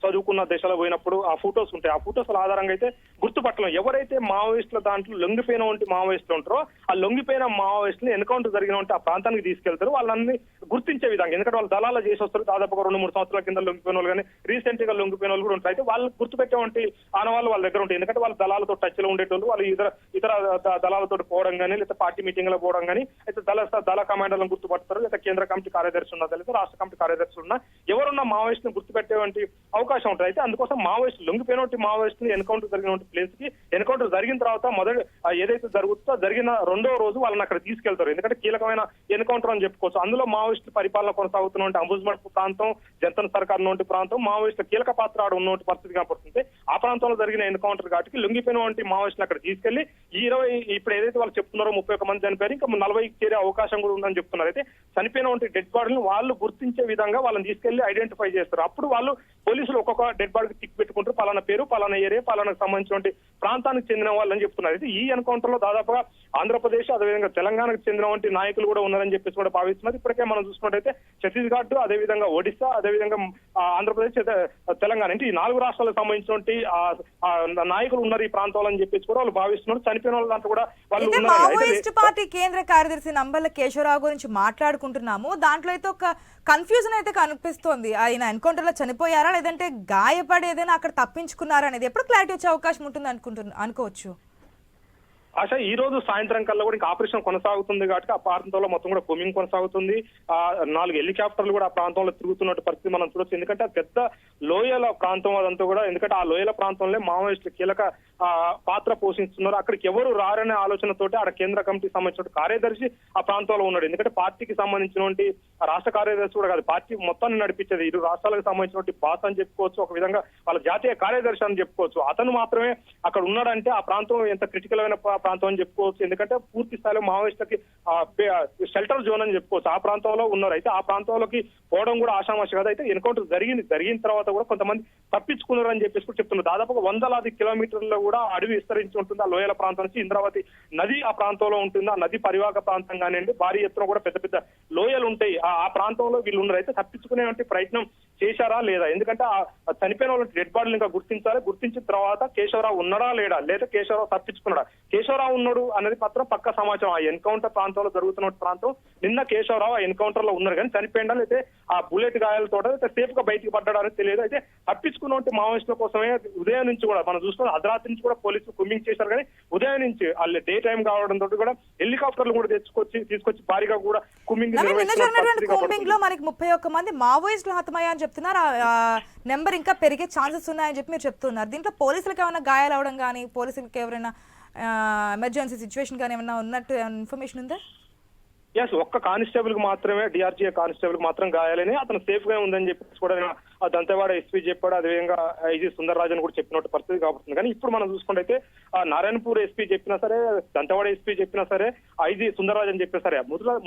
చదువుకున్న దశలో పోయినప్పుడు ఆ ఫోటోస్ ఉంటాయి. ఆ ఫోటోస్ ఆధారంగా అయితే గుర్తుపట్టలేం. ఎవరైతే మావోయిస్టుల దాంట్లో లొంగిపోయిన మావోయిస్టులు ఉంటారో ఆ లొంగిపోయిన మావోయిస్టులు ఎన్కౌంటర్ జరిగిన ఆ ప్రాంతానికి తీసుకెళ్తారు, వాళ్ళని గుర్తించే విధంగా. ఎందుకంటే వాళ్ళు దళాలు చేసి వస్తారు. దాదాపు 2-3 సంవత్సరాల కింద లొంగిపోయిన వాళ్ళు కానీ రీసెంట్ గా లొంగిపోయిన వాళ్ళు కూడా ఉంటారు. అయితే వాళ్ళు గుర్తుపెట్టేవంటి ఆనవాళ్ళు వాళ్ళ దగ్గర ఉంటాయి. ఎందుకంటే వాళ్ళ దళాలతో టచ్ లో ఉండేటోళ్ళు, వాళ్ళు ఇతర దళాలతో పోవడం కానీ, లేదా పార్టీ మీటింగ్ లో పోవడం కానీ, అయితే దళ కమాండర్లను గుర్తుపడతారు, లేదా కేంద్ర కమిటీ కార్యదర్శి ఉన్నా, లేదా రాష్ట్ర కమిటీ కార్యదర్శి ఉన్నా, ఎవరున్నా మావోయిస్టులను గుర్తుపెట్టేవంటి అవకాశం ఉంటుంది. అయితే అందుకోసం మావోయిస్టులు లొంగిపోయినటువంటి మావోయిస్టులు ఎన్కౌంటర్ జరిగిన ప్లేస్ కి ఎన్కౌంటర్ జరిగిన తర్వాత ఏదైతే జరిగిన 2వ రోజు వాళ్ళని అక్కడ తీసుకెళ్తారు. ఎందుకంటే కీలకమైన ఎన్కౌంటర్ అని చెప్పుకోవచ్చు. అందులో మావోయిస్టులు మావోయిస్టు పరిపాలన కొనసాగుతున్న అంబుజ్మడ్ ప్రాంతం, జంతన్ సర్కార్ నుండి ప్రాంతం మావోయిస్టుల కీలక పాత్ర ఆడ ఉన్న పరిస్థితి కనపడుతుంది. ఆ ప్రాంతంలో జరిగిన ఎన్కౌంటర్ కాబట్టి లొంగిపోయినటువంటి మావోయిస్టులు అక్కడ తీసుకెళ్లి ఈ 20 ఇప్పుడు ఏదైతే వాళ్ళు చెప్తున్నారో 31 మంది చనిపోయారు, ఇంకా 40కి చేరే అవకాశం కూడా ఉందని చెప్తున్నారు. అయితే చనిపోయినటువంటి డెడ్ బాడీలను వాళ్ళు గుర్తించే విధంగా వాళ్ళని తీసుకెళ్లి ఐడెంటిఫై చేస్తారు. అప్పుడు వాళ్ళు పోలీసులు ఒక్కొక్క డెడ్ బాడీకి టిక్ పెట్టుకుంటారు, పలానా పేరు, పలానా ఏరియా, పలానాకు సంబంధించినటువంటి ప్రాంతానికి చెందిన వాళ్ళని చెప్తున్నారు. అయితే ఈ ఎన్కౌంటర్ లో దాదాపుగా ఆంధ్రప్రదేశ్ అదేవిధంగా తెలంగాణకు చెందినటువంటి నాయకులు కూడా ఉన్నారని చెప్పేసి కూడా భావిస్తున్నారు. ఇప్పటికే మనం చూసుకున్నట్టయితే ఛత్తీస్గఢ్, అదేవిధంగా ఒడిశా, అదేవిధంగా ఆంధ్రప్రదేశ్, తెలంగాణ అంటే ఈ 4 రాష్ట్రాలకు సంబంధించినటువంటి నాయకులు ఉన్నారు ఈ ప్రాంతంలో అని చెప్పేసి కూడా వాళ్ళు భావిస్తున్నారు. చనిపోయిన వాళ్ళ దాంట్లో కూడా వాళ్ళు ఉన్నారు. మావోయిస్ట్ పార్టీ కేంద్ర కార్యదర్శి నంబర్ల కేశవరావు గురించి మాట్లాడుకుంటున్నాము. దాంట్లో అయితే ఒక కన్ఫ్యూజన్ అయితే కనిపిస్తోంది. ఆయన ఎన్కౌంటర్ లో చనిపోయారా లేదంటే గాయపడి ఏదైనా అక్కడ తప్పించుకున్నారా అనేది ఎప్పుడు క్లారిటీ వచ్చే అవకాశం ఉంటుంది అనుకోవచ్చు. ఆశ ఈ రోజు సాయంత్రం కల్లా కూడా ఇంకా ఆపరేషన్ కొనసాగుతుంది కాబట్టి ఆ ప్రాంతంలో మొత్తం కూడా కూమింగ్ కొనసాగుతుంది. 4 హెలికాప్టర్లు కూడా ఆ ప్రాంతంలో తిరుగుతున్నట్టు పరిస్థితి మనం చూడొచ్చు. ఎందుకంటే ఆ పెద్ద లోయల ప్రాంతం అదంతా కూడా, ఎందుకంటే ఆ లోయల ప్రాంతంలో మావోయిస్టులు కీలక పాత్ర పోషిస్తున్నారు. అక్కడికి ఎవరు రారనే ఆలోచనతోటి ఆడ కేంద్ర కమిటీకి సంబంధించిన కార్యదర్శి ఆ ప్రాంతంలో ఉన్నాడు. ఎందుకంటే పార్టీకి సంబంధించినటువంటి రాష్ట్ర కార్యదర్శి కూడా కాదు, పార్టీ మొత్తాన్ని నడిపించేది 2 రాష్ట్రాలకు సంబంధించినటువంటి బాస్ అని చెప్పుకోవచ్చు, ఒక విధంగా వాళ్ళ జాతీయ కార్యదర్శి అని చెప్పుకోవచ్చు. అతను మాత్రమే అక్కడ ఉన్నాడంటే ఆ ప్రాంతం ఎంత క్రిటికల్ అయిన ప్రాంతం అని చెప్పుకోవచ్చు. ఎందుకంటే పూర్తి స్థాయిలో మావోయిస్టులకి షెల్టర్ జోన్ అని చెప్పుకోవచ్చు. ఆ ప్రాంతంలో ఉన్నారు. అయితే ఆ ప్రాంతంలోకి పోవడం కూడా ఆషామాషి కాదు. అయితే ఎన్కౌంటర్ జరిగిన తర్వాత కూడా కొంతమంది తప్పించుకున్నారు అని చెప్పేసి కూడా చెప్తున్నారు. దాదాపుగా 100 కిలోమీటర్లలో కూడా అడవి విస్తరించి ఉంటుంది. ఆ లోయల ప్రాంతం నుంచి ఇంద్రావతి నది ఆ ప్రాంతంలో ఉంటుంది. ఆ నది పరివాహక ప్రాంతం కానివ్వండి, భారీ ఎత్తున కూడా పెద్ద పెద్ద లోయలు ఉంటాయి. ఆ ప్రాంతంలో వీళ్ళు ఉన్నారు. అయితే తప్పించుకునే ప్రయత్నం చేశారా లేదా, ఎందుకంటే ఆ చనిపోయిన వాళ్ళ డెడ్ బాడీలు ఇంకా గుర్తించాలి. గుర్తించిన తర్వాత కేశవరావు ఉన్నాడా లేడా, లేదా కేశవరావు తప్పించుకున్నాడా, కేశవరావు ఉన్నాడు అనేది మాత్రం పక్క సమాచారం. ఆ ఎన్కౌంటర్ ప్రాంతంలో జరుగుతున్న ప్రాంతం నిన్న కేశవరావు ఆ ఎన్కౌంటర్ లో ఉన్నారు, కానీ చనిపోయిందా అయితే ఆ బుల్లెట్ గాయాలతో అయితే సేఫ్ గా బయటికి పడ్డాడు అనేది తెలియదు. అయితే తప్పించుకున్న మావోయిస్టుల కోసమే ఉదయం నుంచి కూడా మనం చూస్తున్నాం, అర్ధరాత్రి నుంచి కూడా పోలీసులు కుమ్మింగ్ చేశారు. కానీ ఉదయం నుంచి వాళ్ళు డే టైం కావడంతో కూడా హెలికాప్టర్లు కూడా తీసుకొచ్చి భారీగా కూడా కుమ్మింగ్ లో మనకి 31 మంది మావోయిస్టులు హతమయ్యా అని చెప్తున్నారు. నెంబర్ ఇంకా పెరిగే ఛాన్సెస్ ఉన్నాయని చెప్పి మీరు చెప్తున్నారు. దీంట్లో పోలీసులకు ఏమైనా గాయాలు అవడం కానీ, పోలీసులకు ఎవరైనా ఎమర్జెన్సీ సిచ్యువేషన్ కానీ ఏమైనా ఉన్నట్టు ఇన్ఫర్మేషన్ ఉందా? ఎస్, ఒక్క కానిస్టేబుల్ కి మాత్రమే, డిఆర్జీఏ కానిస్టేబుల్ మాత్రం గాయాలని, అతను సేఫ్ గా ఉందని చెప్పేసి కూడా దంతెవాడ ఎస్పీ చెప్పాడు. అదేవిధంగా ఐజీ సుందరరాజన్ కూడా చెప్పినట్టు పరిస్థితి కాబడుతుంది. కానీ ఇప్పుడు మనం చూసుకుంటే నారాయణపూర్ ఎస్పీ చెప్పినా సరే, దంతెవాడ ఎస్పీ చెప్పినా సరే, ఐజీ సుందరరాజన్ చెప్పినా సరే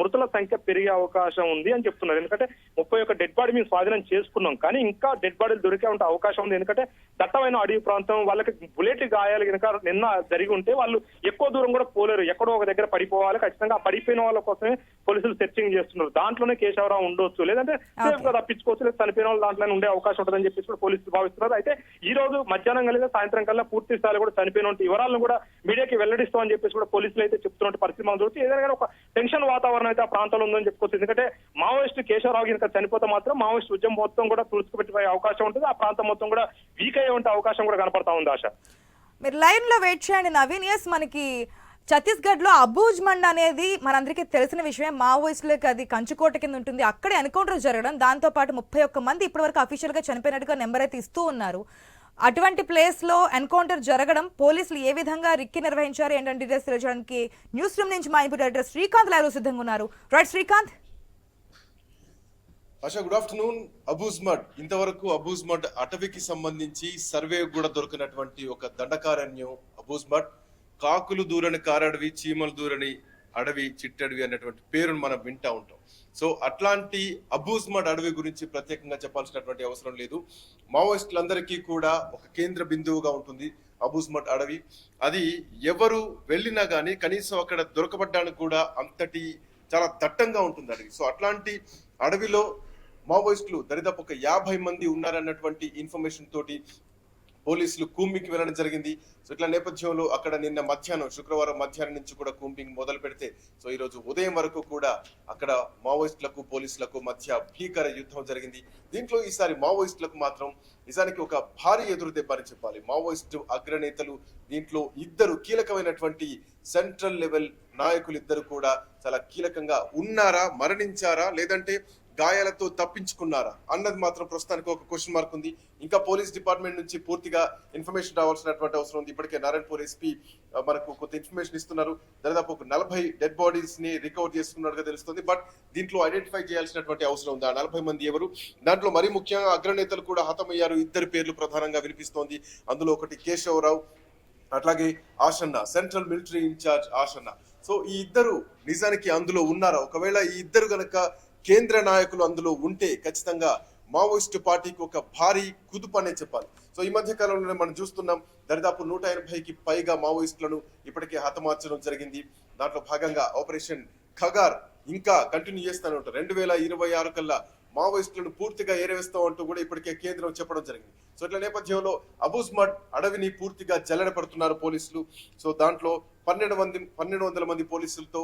మృతుల సంఖ్య పెరిగే అవకాశం ఉంది అని చెప్తున్నారు. ఎందుకంటే 31 డెడ్ బాడీ మేము స్వాధీనం చేసుకున్నాం, కానీ ఇంకా డెడ్ బాడీలు దొరికే ఉంటే అవకాశం ఉంది. ఎందుకంటే దట్టమైన అడవి ప్రాంతం, వాళ్ళకి బుల్లెట్ గాయాలు కనుక నిన్న జరిగి ఉంటే వాళ్ళు ఎక్కువ దూరం కూడా పోలేరు, ఎక్కడో ఒక దగ్గర పడిపోవాలి. ఖచ్చితంగా ఆ పడిపోయిన వాళ్ళ కోసమే పోలీసులు సెర్చింగ్ చేస్తున్నారు. దాంట్లోనే కేశవరావు ఉండొచ్చు, లేదంటే సేఫ్ గా తప్పించుకోవచ్చు, లేదా చనిపోయిన వాళ్ళు దాంట్లోనే ఉండే అవకాశం ఉంటుందని చెప్పేసి కూడా పోలీసులు భావిస్తున్నారు. అయితే ఈ రోజు మధ్యాహ్నం కలిగే సాయంత్రం కల్లా పూర్తి స్థాయిలో కూడా చనిపోయిన వివరాలను కూడా మీడియాకి వెల్లడిస్తామని చెప్పేసి కూడా పోలీసులు అయితే చెప్తున్న పరిస్థితి మనం చూస్తే ఏదైనా ఒక టెన్షన్ వాతావరణం అయితే ఆ ప్రాంతంలో ఉందని చెప్పుకోవచ్చు. ఎందుకంటే మావోయిస్టు కేశవరావు కనుక చనిపోతే మాత్రం మావోయిస్టు ఉద్యమం మొత్తం కూడా తుడుచుకుపెట్టే అవకాశం ఉంటుంది. ఆ ప్రాంతం మొత్తం కూడా వీక్ అయ్యే ఉంటే అవకాశం కూడా కనపడతా ఉంది. ఆశ, మీరు లైన్ లో వెయిట్ చేయండి నవీన్. ఎస్, మనకి ఛత్తీస్గఢ్ లో అబూజ్మండ్ అనేది మనందరికీ తెలిసిన విషయమే. మావోయిస్టులకు అది కంచుకోట కింద ఉంటుంది. అక్కడే ఎన్కౌంటర్ జరగడం, దాంతో పాటు 31 మంది ఇప్పటివరకు అఫీషియల్ గా చనిపోయినట్టుగా నెంబర్ అయితే ఇస్తూ ఉన్నారు. అటువంటి ప్లేస్ లో ఎన్కౌంటర్ జరగడం, పోలీసులు ఏ విధంగా రిక్కి నిర్వహించారు ఏంటంటే డీటెయిల్స్ తెలియజేయడానికి న్యూస్ రూమ్ నుంచి మా ఇన్పుట్ డైరెక్టర్ శ్రీకాంత్ లైవ్ సిద్ధంగా ఉన్నారు. Right Srikanth. ASHA, good afternoon. Abujhmarh, ఇంతవరకు అబూజ్మడ్ అటవీకి సంబంధించి సర్వే కూడా దొరికినటువంటి ఒక దండకారణ్యం అబూజ్మడ్. కాకులు దూరని కారడవి, చీమలు దూరని అడవి, చిట్టడవి అన్నటువంటి పేరును మనం వింటా ఉంటాం. సో అట్లాంటి అబూజ్మడ్ అడవి గురించి ప్రత్యేకంగా చెప్పాల్సినటువంటి అవసరం లేదు. మావోయిస్టులందరికీ కూడా ఒక కేంద్ర బిందువుగా ఉంటుంది అబూజ్మడ్ అడవి. అది ఎవరు వెళ్ళినా కానీ కనీసం అక్కడ దొరకబడ్డానికి కూడా అంతటి చాలా దట్టంగా ఉంటుంది అడవి. సో అట్లాంటి అడవిలో మావోయిస్టులు దరిదాపు ఒక 50 మంది ఉన్నారన్నటువంటి ఇన్ఫర్మేషన్ తోటి పోలీసులు కూంబింగ్కి వెళ్ళడం జరిగింది. సో ఇట్లా నేపథ్యంలో అక్కడ నిన్న మధ్యాహ్నం, శుక్రవారం మధ్యాహ్నం నుంచి కూడా కూంబింగ్ మొదలు పెడితే సో ఈ రోజు ఉదయం వరకు కూడా అక్కడ మావోయిస్టులకు పోలీసులకు మధ్య భీకర యుద్ధం జరిగింది. దీంట్లో ఈసారి మావోయిస్టులకు మాత్రం నిజానికి ఒక భారీ ఎదురు దెబ్బ అని చెప్పాలి. మావోయిస్టు అగ్రనేతలు దీంట్లో 2 కీలకమైనటువంటి సెంట్రల్ లెవెల్ నాయకులు 2 కూడా చాలా కీలకంగా ఉన్నారా, మరణించారా, లేదంటే గాయాలతో తప్పించుకున్నారా అన్నది మాత్రం ప్రస్తుతానికి ఒక క్వశ్చన్ మార్క్ ఉంది. ఇంకా పోలీస్ డిపార్ట్మెంట్ నుంచి పూర్తిగా ఇన్ఫర్మేషన్ రావాల్సినటువంటి అవసరం ఉంది. ఇప్పటికే నారాయణపూర్ ఎస్పీ మనకు కొంత ఇన్ఫర్మేషన్ ఇస్తున్నారు. దాదాపు ఒక 40 డెడ్ బాడీస్ ని రికవర్ చేసుకున్నట్టుగా తెలుస్తుంది. బట్ దీంట్లో ఐడెంటిఫై చేయాల్సినటువంటి అవసరం ఉంది. ఆ 40 మంది ఎవరు? దాంట్లో మరీ ముఖ్యంగా అగ్రనేతలు కూడా హతమయ్యారు. 2 పేర్లు ప్రధానంగా వినిపిస్తోంది. అందులో ఒకటి కేశవరావు, అట్లాగే Ashanna, central military incharge Ashanna. So ఈ ఇద్దరు నిజానికి అందులో ఉన్నారా? ఒకవేళ ఈ ఇద్దరు గనక కేంద్ర నాయకులు అందులో ఉంటే ఖచ్చితంగా మావోయిస్టు పార్టీకి ఒక భారీ కుదుపు అనే చెప్పాలి. సో ఈ మధ్య కాలంలో మనం చూస్తున్నాం, దరిదాపు 180కి పైగా మావోయిస్టులను ఇప్పటికే హతమార్చడం జరిగింది. దాంట్లో భాగంగా ఆపరేషన్ ఖగార్ ఇంకా కంటిన్యూ చేస్తూనే ఉంటారు. 2026 కల్లా మావోయిస్టులను పూర్తిగా ఏరవేస్తామంటూ కూడా ఇప్పటికే కేంద్రం చెప్పడం జరిగింది. సో ఇట్లా నేపథ్యంలో అబూజ్మడ్ అడవిని పూర్తిగా జల్లెడ పడుతున్నారు పోలీసులు. సో దాంట్లో 1200 మంది పోలీసులతో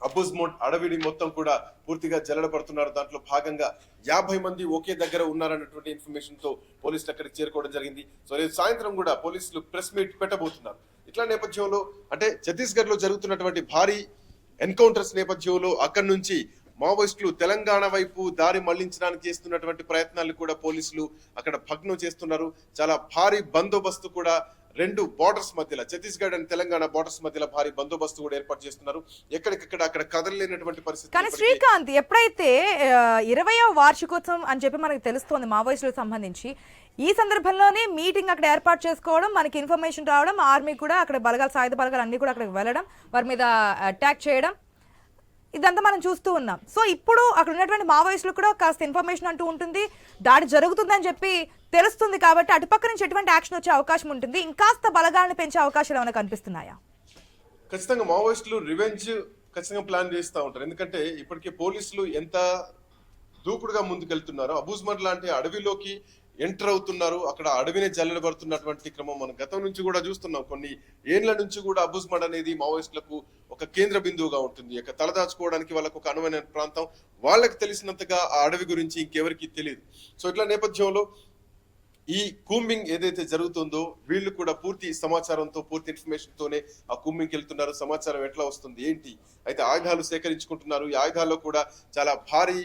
అబూజ్మడ్ అడవిని మొత్తం కూడా పూర్తిగా జల్లెడ పడుతున్నారు. దాంట్లో భాగంగా 50 మంది ఒకే దగ్గర ఉన్నారన్నటువంటి ఇన్ఫర్మేషన్ తో పోలీసులు అక్కడికి చేరుకోవడం జరిగింది. సో రేపు సాయంత్రం కూడా పోలీసులు ప్రెస్ మీట్ పెట్టబోతున్నారు. ఇట్లా నేపథ్యంలో అంటే ఛత్తీస్గఢ్ లో జరుగుతున్నటువంటి భారీ ఎన్కౌంటర్స్ నేపథ్యంలో అక్కడి నుంచి మావోయిస్టులు తెలంగాణ వైపు దారి మళ్లించడానికి చేస్తున్నటువంటి ప్రయత్నాలు కూడా పోలీసులు అక్కడ భగ్నం చేస్తున్నారు. చాలా భారీ బందోబస్తు కూడా 2 బార్డర్స్ మధ్యలో, ఛత్తీస్గఢ్ అండ్ తెలంగాణ బార్డర్స్ మధ్యలో భారీ బందోబస్తు కూడా ఏర్పాటు చేస్తున్నారు. ఎక్కడికక్కడ అక్కడ కదలలేనటువంటి పరిస్థితి. కానీ శ్రీకాంత్, ఎప్పుడైతే 20వ వార్షికోత్సవం అని చెప్పి మనకు తెలుస్తోంది మావోయిస్టులకు సంబంధించి, ఈ సందర్భంలోనే మీటింగ్ అక్కడ ఏర్పాటు చేసుకోవడం, మనకి ఇన్ఫర్మేషన్ రావడం, ఆర్మీ కూడా అక్కడ బలగాలు, సాయుధ బలగాలు అన్ని కూడా అక్కడికి వెళ్ళడం, వారి మీద అటాక్ చేయడం, ఇదంతా మనం చూస్తూ ఉన్నాం. సో ఇప్పుడు అక్కడ ఉన్నటువంటి మావోయిస్టులకు కూడా కాస్త ఇన్ఫర్మేషన్ అంటూ ఉంటుంది, దాడి జరుగుతుందని చెప్పి తెలుస్తుంది. కాబట్టి అటుపక్క నుంచి ఎటువంటి యాక్షన్ వచ్చే అవకాశం ఉంటుంది, ఇంకాస్త బలగాలను పెంచే అవకాశాలు ఏమైనా కనిపిస్తున్నాయా? ఖచ్చితంగా మావోయిస్టులు రివెంజ్ ఖచ్చితంగా ప్లాన్ చేస్తూ ఉంటారు. ఎందుకంటే ఇప్పటికే పోలీసులు ఎంత దూకుడుగా ముందుకెళ్తున్నారో, అబూజ్మడ్ లాంటి అడవిలోకి ఎంటర్ అవుతున్నారు. అక్కడ అడవిని జల్లెడబడుతున్నటువంటి క్రమం మనం గతం నుంచి కూడా చూస్తున్నాం. కొన్ని ఏళ్ల నుంచి కూడా అబూజ్మడ్ అనేది మావోయిస్టులకు ఒక కేంద్ర బిందువుగా ఉంటుంది. ఇక తలదాచుకోవడానికి వాళ్ళకు ఒక అనువైన ప్రాంతం. వాళ్ళకి తెలిసినంతగా ఆ అడవి గురించి ఇంకెవరికి తెలియదు. సో ఇట్లా నేపథ్యంలో ఈ కూంబింగ్ ఏదైతే జరుగుతుందో వీళ్ళు కూడా పూర్తి సమాచారంతో, పూర్తి ఇన్ఫర్మేషన్ తోనే ఆ కూంబింగ్కి వెళ్తున్నారు. సమాచారం ఎట్లా వస్తుంది ఏంటి, అయితే ఆయుధాలు సేకరించుకుంటున్నారు. ఈ ఆయుధాల్లో కూడా చాలా భారీ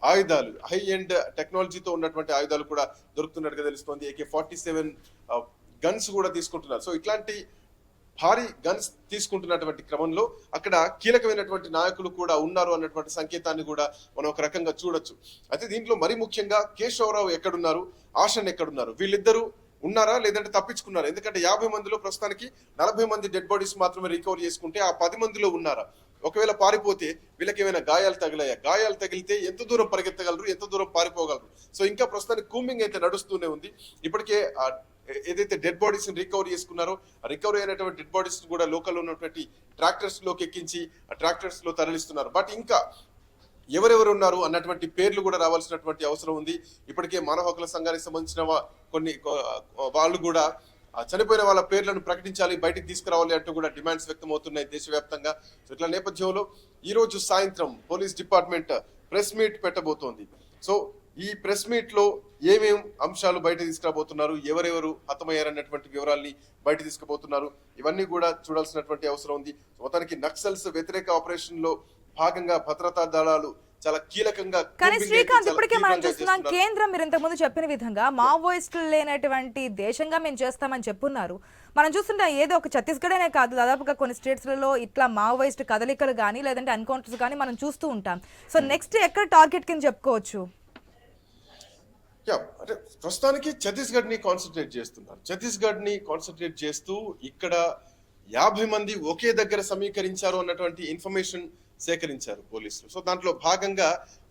ఆయుధాలు, హై ఎండ్ టెక్నాలజీతో ఉన్నటువంటి ఆయుధాలు కూడా దొరుకుతున్నట్టుగా తెలుస్తోంది. AK-47 గన్స్ కూడా తీసుకుంటున్నారు. సో ఇట్లాంటి భారీ గన్స్ తీసుకుంటున్నటువంటి క్రమంలో అక్కడ కీలకమైనటువంటి నాయకులు కూడా ఉన్నారు అన్నటువంటి సంకేతాన్ని కూడా మనం ఒక రకంగా చూడొచ్చు. అయితే దీంట్లో మరీ ముఖ్యంగా కేశవరావు ఎక్కడున్నారు, ఆషన్ ఎక్కడున్నారు, వీళ్ళిద్దరూ ఉన్నారా లేదంటే తప్పించుకున్నారా? ఎందుకంటే 50 మందిలో ప్రస్తుతానికి 40 మంది డెడ్ బాడీస్ మాత్రమే రికవర్ చేసుకుంటే ఆ 10 మందిలో ఉన్నారా? ఒకవేళ పారిపోతే వీళ్ళకి ఏమైనా గాయాలు తగిలాయా? గాయాలు తగిలితే ఎంత దూరం పరిగెత్తగలరు, ఎంత దూరం పారిపోగలరు? సో ఇంకా ప్రస్తుతానికి కూంబింగ్ అయితే నడుస్తూనే ఉంది. ఇప్పటికే ఏదైతే డెడ్ బాడీస్ రికవర్ చేసుకున్నారో ఆ రికవరీ అయినటువంటి డెడ్ బాడీస్ కూడా లోకల్లో ఉన్నటువంటి ట్రాక్టర్స్ లోకి ఎక్కించి ఆ ట్రాక్టర్స్ లో తరలిస్తున్నారు. బట్ ఇంకా ఎవరెవరు ఉన్నారు అన్నటువంటి పేర్లు కూడా రావాల్సినటువంటి అవసరం ఉంది. ఇప్పటికే మానవ హక్కుల సంఘానికి సంబంధించిన కొన్ని వాళ్ళు కూడా చనిపోయిన వాళ్ళ పేర్లను ప్రకటించాలి, బయటికి తీసుకురావాలి అంటూ కూడా డిమాండ్స్ వ్యక్తం అవుతున్నాయి దేశవ్యాప్తంగా. సో ఇట్లా నేపథ్యంలో ఈ రోజు సాయంత్రం పోలీస్ డిపార్ట్మెంట్ ప్రెస్ మీట్ పెట్టబోతోంది. సో ఈ ప్రెస్ మీట్ లో ఏమేం అంశాలు బయట తీసుకురాబోతున్నారు, ఎవరెవరు హతమయ్యారన్నటువంటి వివరాల్ని బయట తీసుకుపోతున్నారు, ఇవన్నీ కూడా చూడాల్సినటువంటి అవసరం ఉంది. మొత్తానికి నక్సల్స్ వ్యతిరేక ఆపరేషన్ లో భాగంగా భద్రతా దళాలు చాలా కీలకంగా. కానీ శ్రీకాంత్, ఇప్పటికే మనం చూస్తున్నాం, కేంద్రం మీరు ఇంతకుముందు చెప్పిన విధంగా మావోయిస్టులు లేనటువంటి దేశంగా మేము చేస్తామని చెప్పున్నారు. మనం చూస్తుంటాం, ఏదో ఒక ఛత్తీస్గఢ్ అనే కాదు, దాదాపుగా కొన్ని స్టేట్స్లలో ఇట్లా మావోయిస్ట్ కదలికలు కానీ లేదంటే ఎన్కౌంటర్స్ కానీ మనం చూస్తూ ఉంటాం. సో నెక్స్ట్ ఎక్కడ టార్గెట్ కింద చెప్పుకోవచ్చు? అంటే ప్రస్తుతానికి ఛత్తీస్గఢ్ ని కాన్సన్ట్రేట్ చేస్తున్నారు. ఛత్తీస్గఢ్ ని కాన్సన్ట్రేట్ చేస్తూ ఇక్కడ 50 మంది ఒకే దగ్గర సమీకరించారు అన్నటువంటి ఇన్ఫర్మేషన్ సేకరించారు పోలీసులు. సో దాంట్లో భాగంగా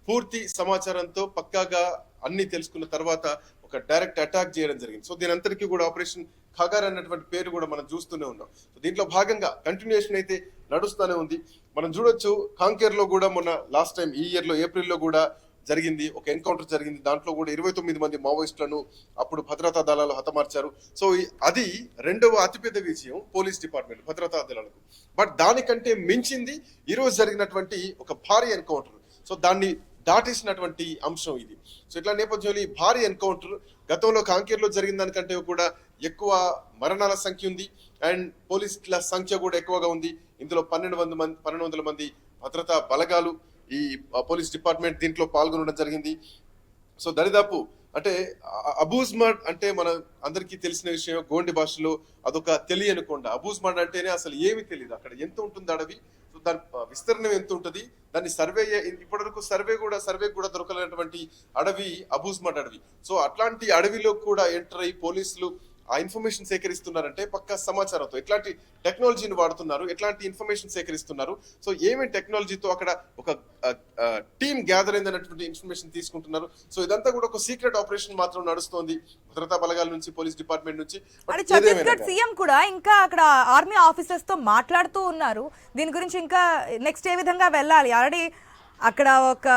పూర్తి సమాచారంతో పక్కాగా అన్ని తెలుసుకున్న తర్వాత ఒక డైరెక్ట్ అటాక్ చేయడం జరిగింది. సో దీని అంతటికీ కూడా ఆపరేషన్ ఖగార్ అన్నటువంటి పేరు కూడా మనం చూస్తూనే ఉన్నాం. సో దీంట్లో భాగంగా కంటిన్యూషన్ అయితే నడుస్తూనే ఉంది. మనం చూడొచ్చు, కాంకేర్ లో కూడా మొన్న లాస్ట్ టైం ఈ ఇయర్ లో ఏప్రిల్లో కూడా జరిగింది, ఒక ఎన్కౌంటర్ జరిగింది. దాంట్లో కూడా 29 మంది మావోయిస్టులను అప్పుడు భద్రతా దళాలు హతమార్చారు. సో అది 2వ అతిపెద్ద విజయం పోలీస్ డిపార్ట్మెంట్ భద్రతా దళాలకు. బట్ దానికంటే మించింది ఈ రోజు జరిగినటువంటి ఒక భారీ ఎన్కౌంటర్. సో దాన్ని దాటేసినటువంటి అంశం ఇది. సో ఇట్లా నేపథ్యంలో ఈ భారీ ఎన్కౌంటర్ గతంలో కాంకేర్లో జరిగిన దానికంటే కూడా ఎక్కువ మరణాల సంఖ్య ఉంది అండ్ పోలీసుల సంఖ్య కూడా ఎక్కువగా ఉంది. ఇందులో 1200 మంది భద్రతా బలగాలు ఈ పోలీస్ డిపార్ట్మెంట్ దీంట్లో పాల్గొనడం జరిగింది. సో దరిదాపు అంటే అబూజ్మడ్ అంటే మన అందరికీ తెలిసిన విషయం, గోండి భాషలో అదొక తెలియని కొండ. అబూజ్మడ్ అంటేనే అసలు ఏమి తెలియదు, అక్కడ ఎంత ఉంటుంది అడవి, సో దాని విస్తీర్ణం ఎంత ఉంటుంది, దాన్ని ఇప్పటివరకు సర్వే కూడా దొరకలేనటువంటి అడవి అబూజ్మడ్ అడవి. సో అట్లాంటి అడవిలో కూడా ఎంటర్ అయ్యి పోలీసులు ఆ ఇన్ఫర్మేషన్ సేకరిస్తున్నారంటే పక్కా సమాచారంతో ఎట్లాంటి టెక్నాలజీని వాడుతున్నారు, ఎట్లాంటి ఇన్ఫర్మేషన్ సేకరిస్తున్నారు, సో ఏమేమి టెక్నాలజీతో అక్కడ ఒక టీమ్ గ్యాదర్ అయిందన్నటువంటి ఇన్ఫర్మేషన్ తీసుకుంటున్నారు. సో ఇదంతా కూడా ఒక సీక్రెట్ ఆపరేషన్ మాత్రం నడుస్తోంది భద్రతా బలగాల నుంచి, పోలీస్ డిపార్ట్మెంట్ నుంచి. ఛత్తీస్గఢ్ సీఎం కూడా ఇంకా అక్కడ ఆర్మీ ఆఫీసర్స్ తో మాట్లాడుతూ ఉన్నారు. దీని గురించి ఇంకా నెక్స్ట్ ఏ విధంగా వెళ్ళాలి, ఆల్రెడీ అక్కడ ఒక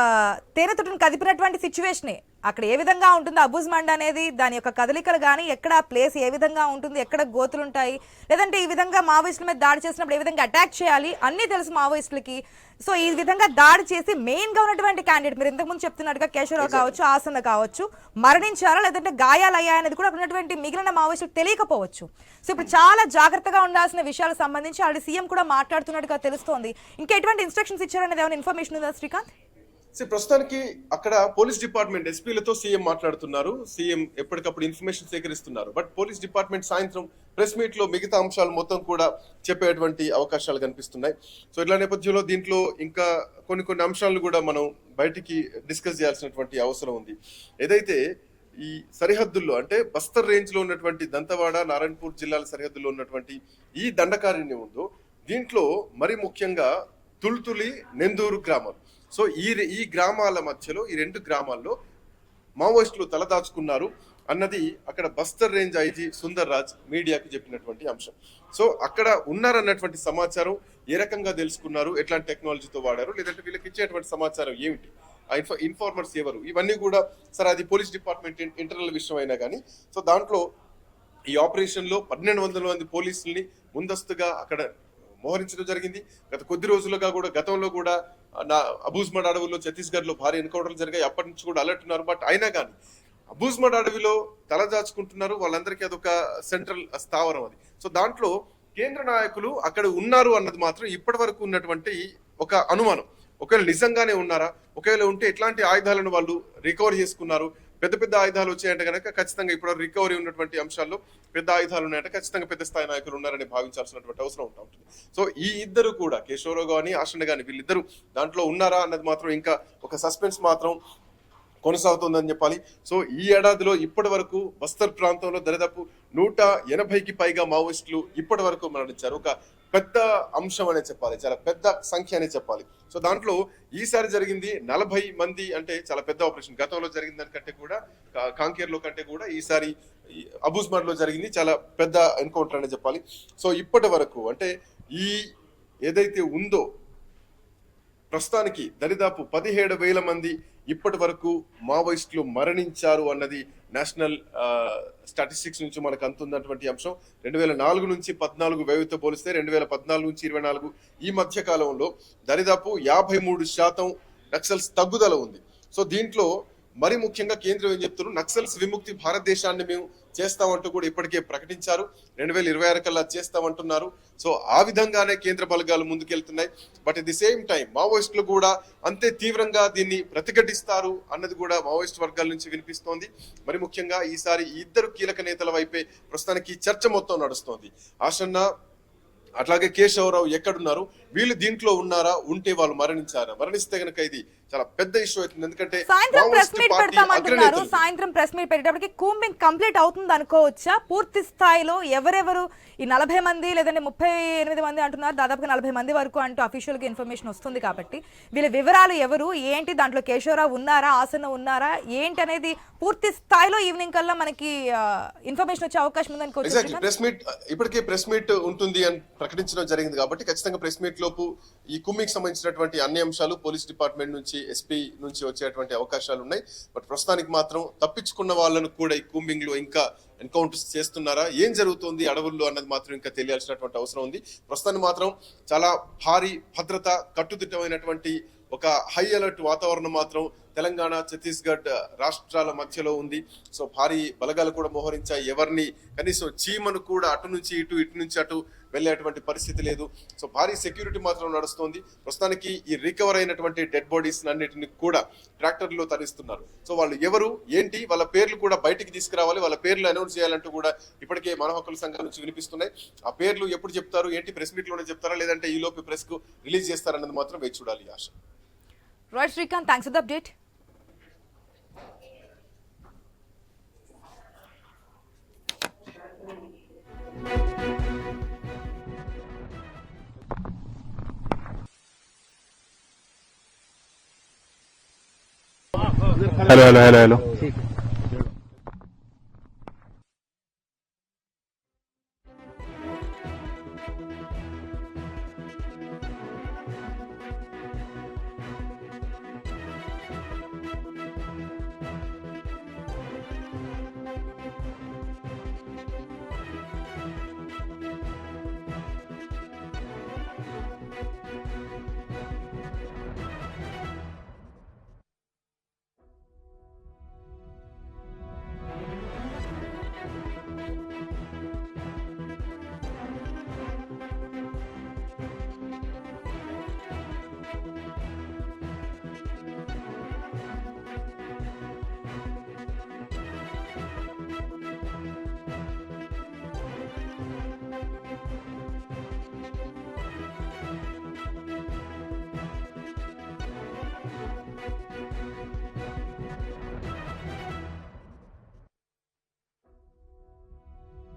తేనెతుట్టును కదిపినటువంటి సిచ్యువేషనే. అక్కడ ఏ విధంగా ఉంటుంది అబూజ్మండ్ అనేది, దాని యొక్క కదలికలు కానీ, ఎక్కడ ప్లేస్ ఏ విధంగా ఉంటుంది, ఎక్కడ గోతులు ఉంటాయి, లేదంటే ఈ విధంగా మావోయిస్టుల మీద దాడి చేసినప్పుడు ఏ విధంగా అటాక్ చేయాలి అన్నీ తెలుసు మావోయిస్టులకి. సో ఈ విధంగా దాడి చేసి మెయిన్ గా ఉన్నటువంటి క్యాండిడేట్ మీరు ఇంతకుముందు చెప్తున్నట్టుగా కేశవరావు కావచ్చు, ఆసన్న కావచ్చు, మరణించారా లేదంటే గాయాలయ్యాయనేది కూడా ఉన్నటువంటి మిగిలిన మావోయిస్టులకు తెలియకపోవచ్చు. సో ఇప్పుడు చాలా జాగ్రత్తగా ఉండాల్సిన విషయాలకు సంబంధించి ఆల్రెడీ సీఎం కూడా మాట్లాడుతున్నట్టుగా తెలుస్తోంది. ఇంకా ఎటువంటి ఇన్స్ట్రక్షన్స్ ఇచ్చారనేది ఏమైనా ఇన్ఫర్మేషన్ ఉందా శ్రీకాంత్? ప్రస్తుతానికి అక్కడ పోలీస్ డిపార్ట్మెంట్ ఎస్పీలతో సీఎం మాట్లాడుతున్నారు, సీఎం ఎప్పటికప్పుడు ఇన్ఫర్మేషన్ సేకరిస్తున్నారు. బట్ పోలీస్ డిపార్ట్మెంట్ సాయంత్రం ప్రెస్ మీట్ లో మిగతా అంశాలు మొత్తం కూడా చెప్పేటువంటి అవకాశాలు కనిపిస్తున్నాయి. సో ఇట్లా నేపథ్యంలో దీంట్లో ఇంకా కొన్ని అంశాలను కూడా మనం బయటికి డిస్కస్ చేయాల్సినటువంటి అవసరం ఉంది. ఏదైతే ఈ సరిహద్దుల్లో అంటే బస్తర్ రేంజ్ లో ఉన్నటువంటి దంతవాడ, నారాయణపూర్ జిల్లాల సరిహద్దుల్లో ఉన్నటువంటి ఈ దండకారణ్యం ఉందో దీంట్లో మరి ముఖ్యంగా తుల్తులి, నెందూరు గ్రామాలు. సో ఈ గ్రామాల మధ్యలో, ఈ రెండు గ్రామాల్లో మావోయిస్టులు తలదాచుకున్నారు అన్నది అక్కడ బస్తర్ రేంజ్ ఐజీ సుందర్ రాజ్ మీడియాకి చెప్పినటువంటి అంశం. సో అక్కడ ఉన్నారన్నటువంటి సమాచారం ఏ రకంగా తెలుసుకున్నారు, ఎట్లాంటి టెక్నాలజీతో వాడారు, లేదంటే వీళ్ళకి ఇచ్చేటువంటి సమాచారం ఏమిటి, ఇన్ఫార్మర్స్ ఎవరు, ఇవన్నీ కూడా సరే అది పోలీస్ డిపార్ట్మెంట్ ఇంటర్నల్ విషయం అయినా కానీ. సో దాంట్లో ఈ ఆపరేషన్ లో 1200 మంది పోలీసుల్ని ముందస్తుగా అక్కడ మోహరించడం జరిగింది. గత కొద్ది రోజులుగా కూడా గతంలో కూడా అబూజ్మడ్ అడవుల్లో ఛత్తీస్గఢ్ లో భారీ ఎన్కౌంటర్లు జరిగాయి, అప్పటి నుంచి కూడా అలర్ట్ ఉన్నారు. బట్ అయినా కానీ అబూజ్మడ్ అడవిలో తలదాచుకుంటున్నారు, వాళ్ళందరికీ అదొక సెంట్రల్ స్థావరం అది. సో దాంట్లో కేంద్ర నాయకులు అక్కడ ఉన్నారు అన్నది మాత్రం ఇప్పటి వరకు ఉన్నటువంటి ఒక అనుమానం. ఒకవేళ నిజంగానే ఉన్నారా, ఒకవేళ ఉంటే ఎట్లాంటి ఆయుధాలను వాళ్ళు రికవర్ చేసుకున్నారు, పెద్ద ఆయుధాలు వచ్చాయంటే కనుక ఖచ్చితంగా ఇప్పుడు రికవరీ ఉన్నటువంటి అంశాల్లో పెద్ద ఆయుధాలు ఉన్నాయంటే ఖచ్చితంగా పెద్ద స్థాయి నాయకులు ఉన్నారని భావించాల్సినటువంటి అవసరం ఉంటుంది. సో ఈ ఇద్దరు కూడా కేశవరావు గాని, ఆసన్న గాని, వీళ్ళిద్దరు దాంట్లో ఉన్నారా అన్నది మాత్రం ఇంకా ఒక సస్పెన్స్ మాత్రం కొనసాగుతుందని చెప్పాలి. సో ఈ ఏడాదిలో ఇప్పటి వరకు బస్తర్ ప్రాంతంలో దాదాపు 180కి పైగా మావోయిస్టులు ఇప్పటి వరకు మరణించారు. ఒక పెద్ద అంశం అనే చెప్పాలి, చాలా పెద్ద సంఖ్య అనే చెప్పాలి. సో దాంట్లో ఈసారి జరిగింది 40 మంది, అంటే చాలా పెద్ద ఆపరేషన్. గతంలో జరిగిన దానికంటే కూడా, కాంకేర్ లో కంటే కూడా ఈసారి అబూజ్మడ్ లో జరిగింది చాలా పెద్ద ఎన్కౌంటర్ అనే చెప్పాలి. సో ఇప్పటి వరకు అంటే ఈ ఏదైతే ఉందో ప్రస్తుతానికి దరిదాపు 17,000 మంది ఇప్పటి వరకు మావోయిస్టులు మరణించారు అన్నది నేషనల్ స్టాటిస్టిక్స్ నుంచి మనకు అందుతున్నటువంటి అంశం. 2004 నుంచి 14 వ్యవధితో పోలిస్తే 2014 నుంచి 24 ఈ మధ్య కాలంలో దరిదాపు 53% నక్సల్స్ తగ్గుదల ఉంది. సో దీంట్లో మరి ముఖ్యంగా కేంద్రం ఏం చెప్తున్నారు, నక్సల్స్ విముక్తి భారతదేశాన్ని మేము చేస్తామంటూ కూడా ఇప్పటికే ప్రకటించారు. 2026 కల్లా చేస్తామంటున్నారు. సో ఆ విధంగానే కేంద్ర బలగాలు ముందుకెళ్తున్నాయి. But at the same time మావోయిస్టులు కూడా అంతే తీవ్రంగా దీన్ని ప్రతిఘటిస్తారు అన్నది కూడా మావోయిస్ట్ వర్గాల నుంచి వినిపిస్తోంది. మరి ముఖ్యంగా ఈసారి ఈ ఇద్దరు కీలక నేతల వైపే ప్రస్తుతానికి చర్చ మొత్తం నడుస్తోంది. ఆసన్న అట్లాగే కేశవరావు ఎక్కడున్నారు, వీళ్ళు దీంట్లో ఉన్నారా, ఉంటే వాళ్ళు మరణిస్తే కనుక ఇది చాలా పెద్ద ఇష్యూ అవుతుంది. ఎందుకంటే సాయంత్రం ప్రెస్ మీట్ పెట్టేటప్పటికి కూంబింగ్ కంప్లీట్ అవుతుంది అనుకోవచ్చా? పూర్తి స్థాయిలో ఎవరెవరు ఈ 40 మంది లేదంటే 38 మంది అంటున్నారు, దాదాపుగా 40 మంది వరకు అంటూ అఫీషియల్ గా ఇన్ఫర్మేషన్ వస్తుంది కాబట్టి వీళ్ళ వివరాలు ఎవరు ఏంటి, దాంట్లో కేశవరావు ఉన్నారా, ఆసన్న ఉన్నారా ఏంటి అనేది పూర్తి స్థాయిలో ఈవినింగ్ కల్లా మనకి ఇన్ఫర్మేషన్ వచ్చే అవకాశం ఉందనుకోవచ్చు. ప్రెస్ మీట్ ఇప్పటికే ప్రెస్ మీట్ ఉంటుంది అని ప్రకటించడం జరిగింది కాబట్టి ఖచ్చితంగా ప్రెస్ మీట్ లోపు ఈ కుమ్మికి సంబంధించినటువంటి అన్ని అంశాలు పోలీస్ డిపార్ట్మెంట్ నుంచి, ఎస్పీ నుంచి వచ్చేటువంటి అవకాశాలు ఉన్నాయి. బట్ ప్రస్తుతానికి మాత్రం తప్పించుకున్న వాళ్ళను కూడా ఈ కుమ్మింగ్ లో ఇంకా ఎన్కౌంటర్స్ చేస్తున్నారా, ఏం జరుగుతుంది అడవుల్లో అన్నది మాత్రం ఇంకా తెలియాల్సినటువంటి అవసరం ఉంది. ప్రస్తుతానికి మాత్రం చాలా భారీ భద్రత, కట్టుదిట్టమైనటువంటి ఒక హై అలర్ట్ వాతావరణం మాత్రం తెలంగాణ ఛత్తీస్గఢ్ రాష్ట్రాల మధ్యలో ఉంది. సో భారీ బలగాలు కూడా మోహరించాయి. ఎవరిని కనీసం చీమను కూడా అటు నుంచి ఇటు నుంచి అటు వెళ్ళేటువంటి పరిస్థితి లేదు. సో భారీ సెక్యూరిటీ మాత్రం నడుస్తోంది. ప్రస్తుతానికి ఈ రికవర్ అయినటువంటి డెడ్ బాడీస్ అన్నిటిని కూడా ట్రాక్టర్లో తరలిస్తున్నారు. సో వాళ్ళు ఎవరు ఏంటి వాళ్ళ పేర్లు కూడా బయటికి తీసుకురావాలి, వాళ్ళ పేర్లు అనౌన్స్ చేయాలంటూ కూడా ఇప్పటికే మన హక్కుల సంఘం నుంచి వినిపిస్తున్నాయి. ఆ పేర్లు ఎప్పుడు చెప్తారు ఏంటి, ప్రెస్ మీట్ లోనే చెప్తారా లేదంటే ఈ లోపు ప్రెస్ కు రిలీజ్ చేస్తారన్నది మాత్రం వేచి చూడాలి. ఆశ. Right Srikanth, thanks for the update. Hello hello hello hello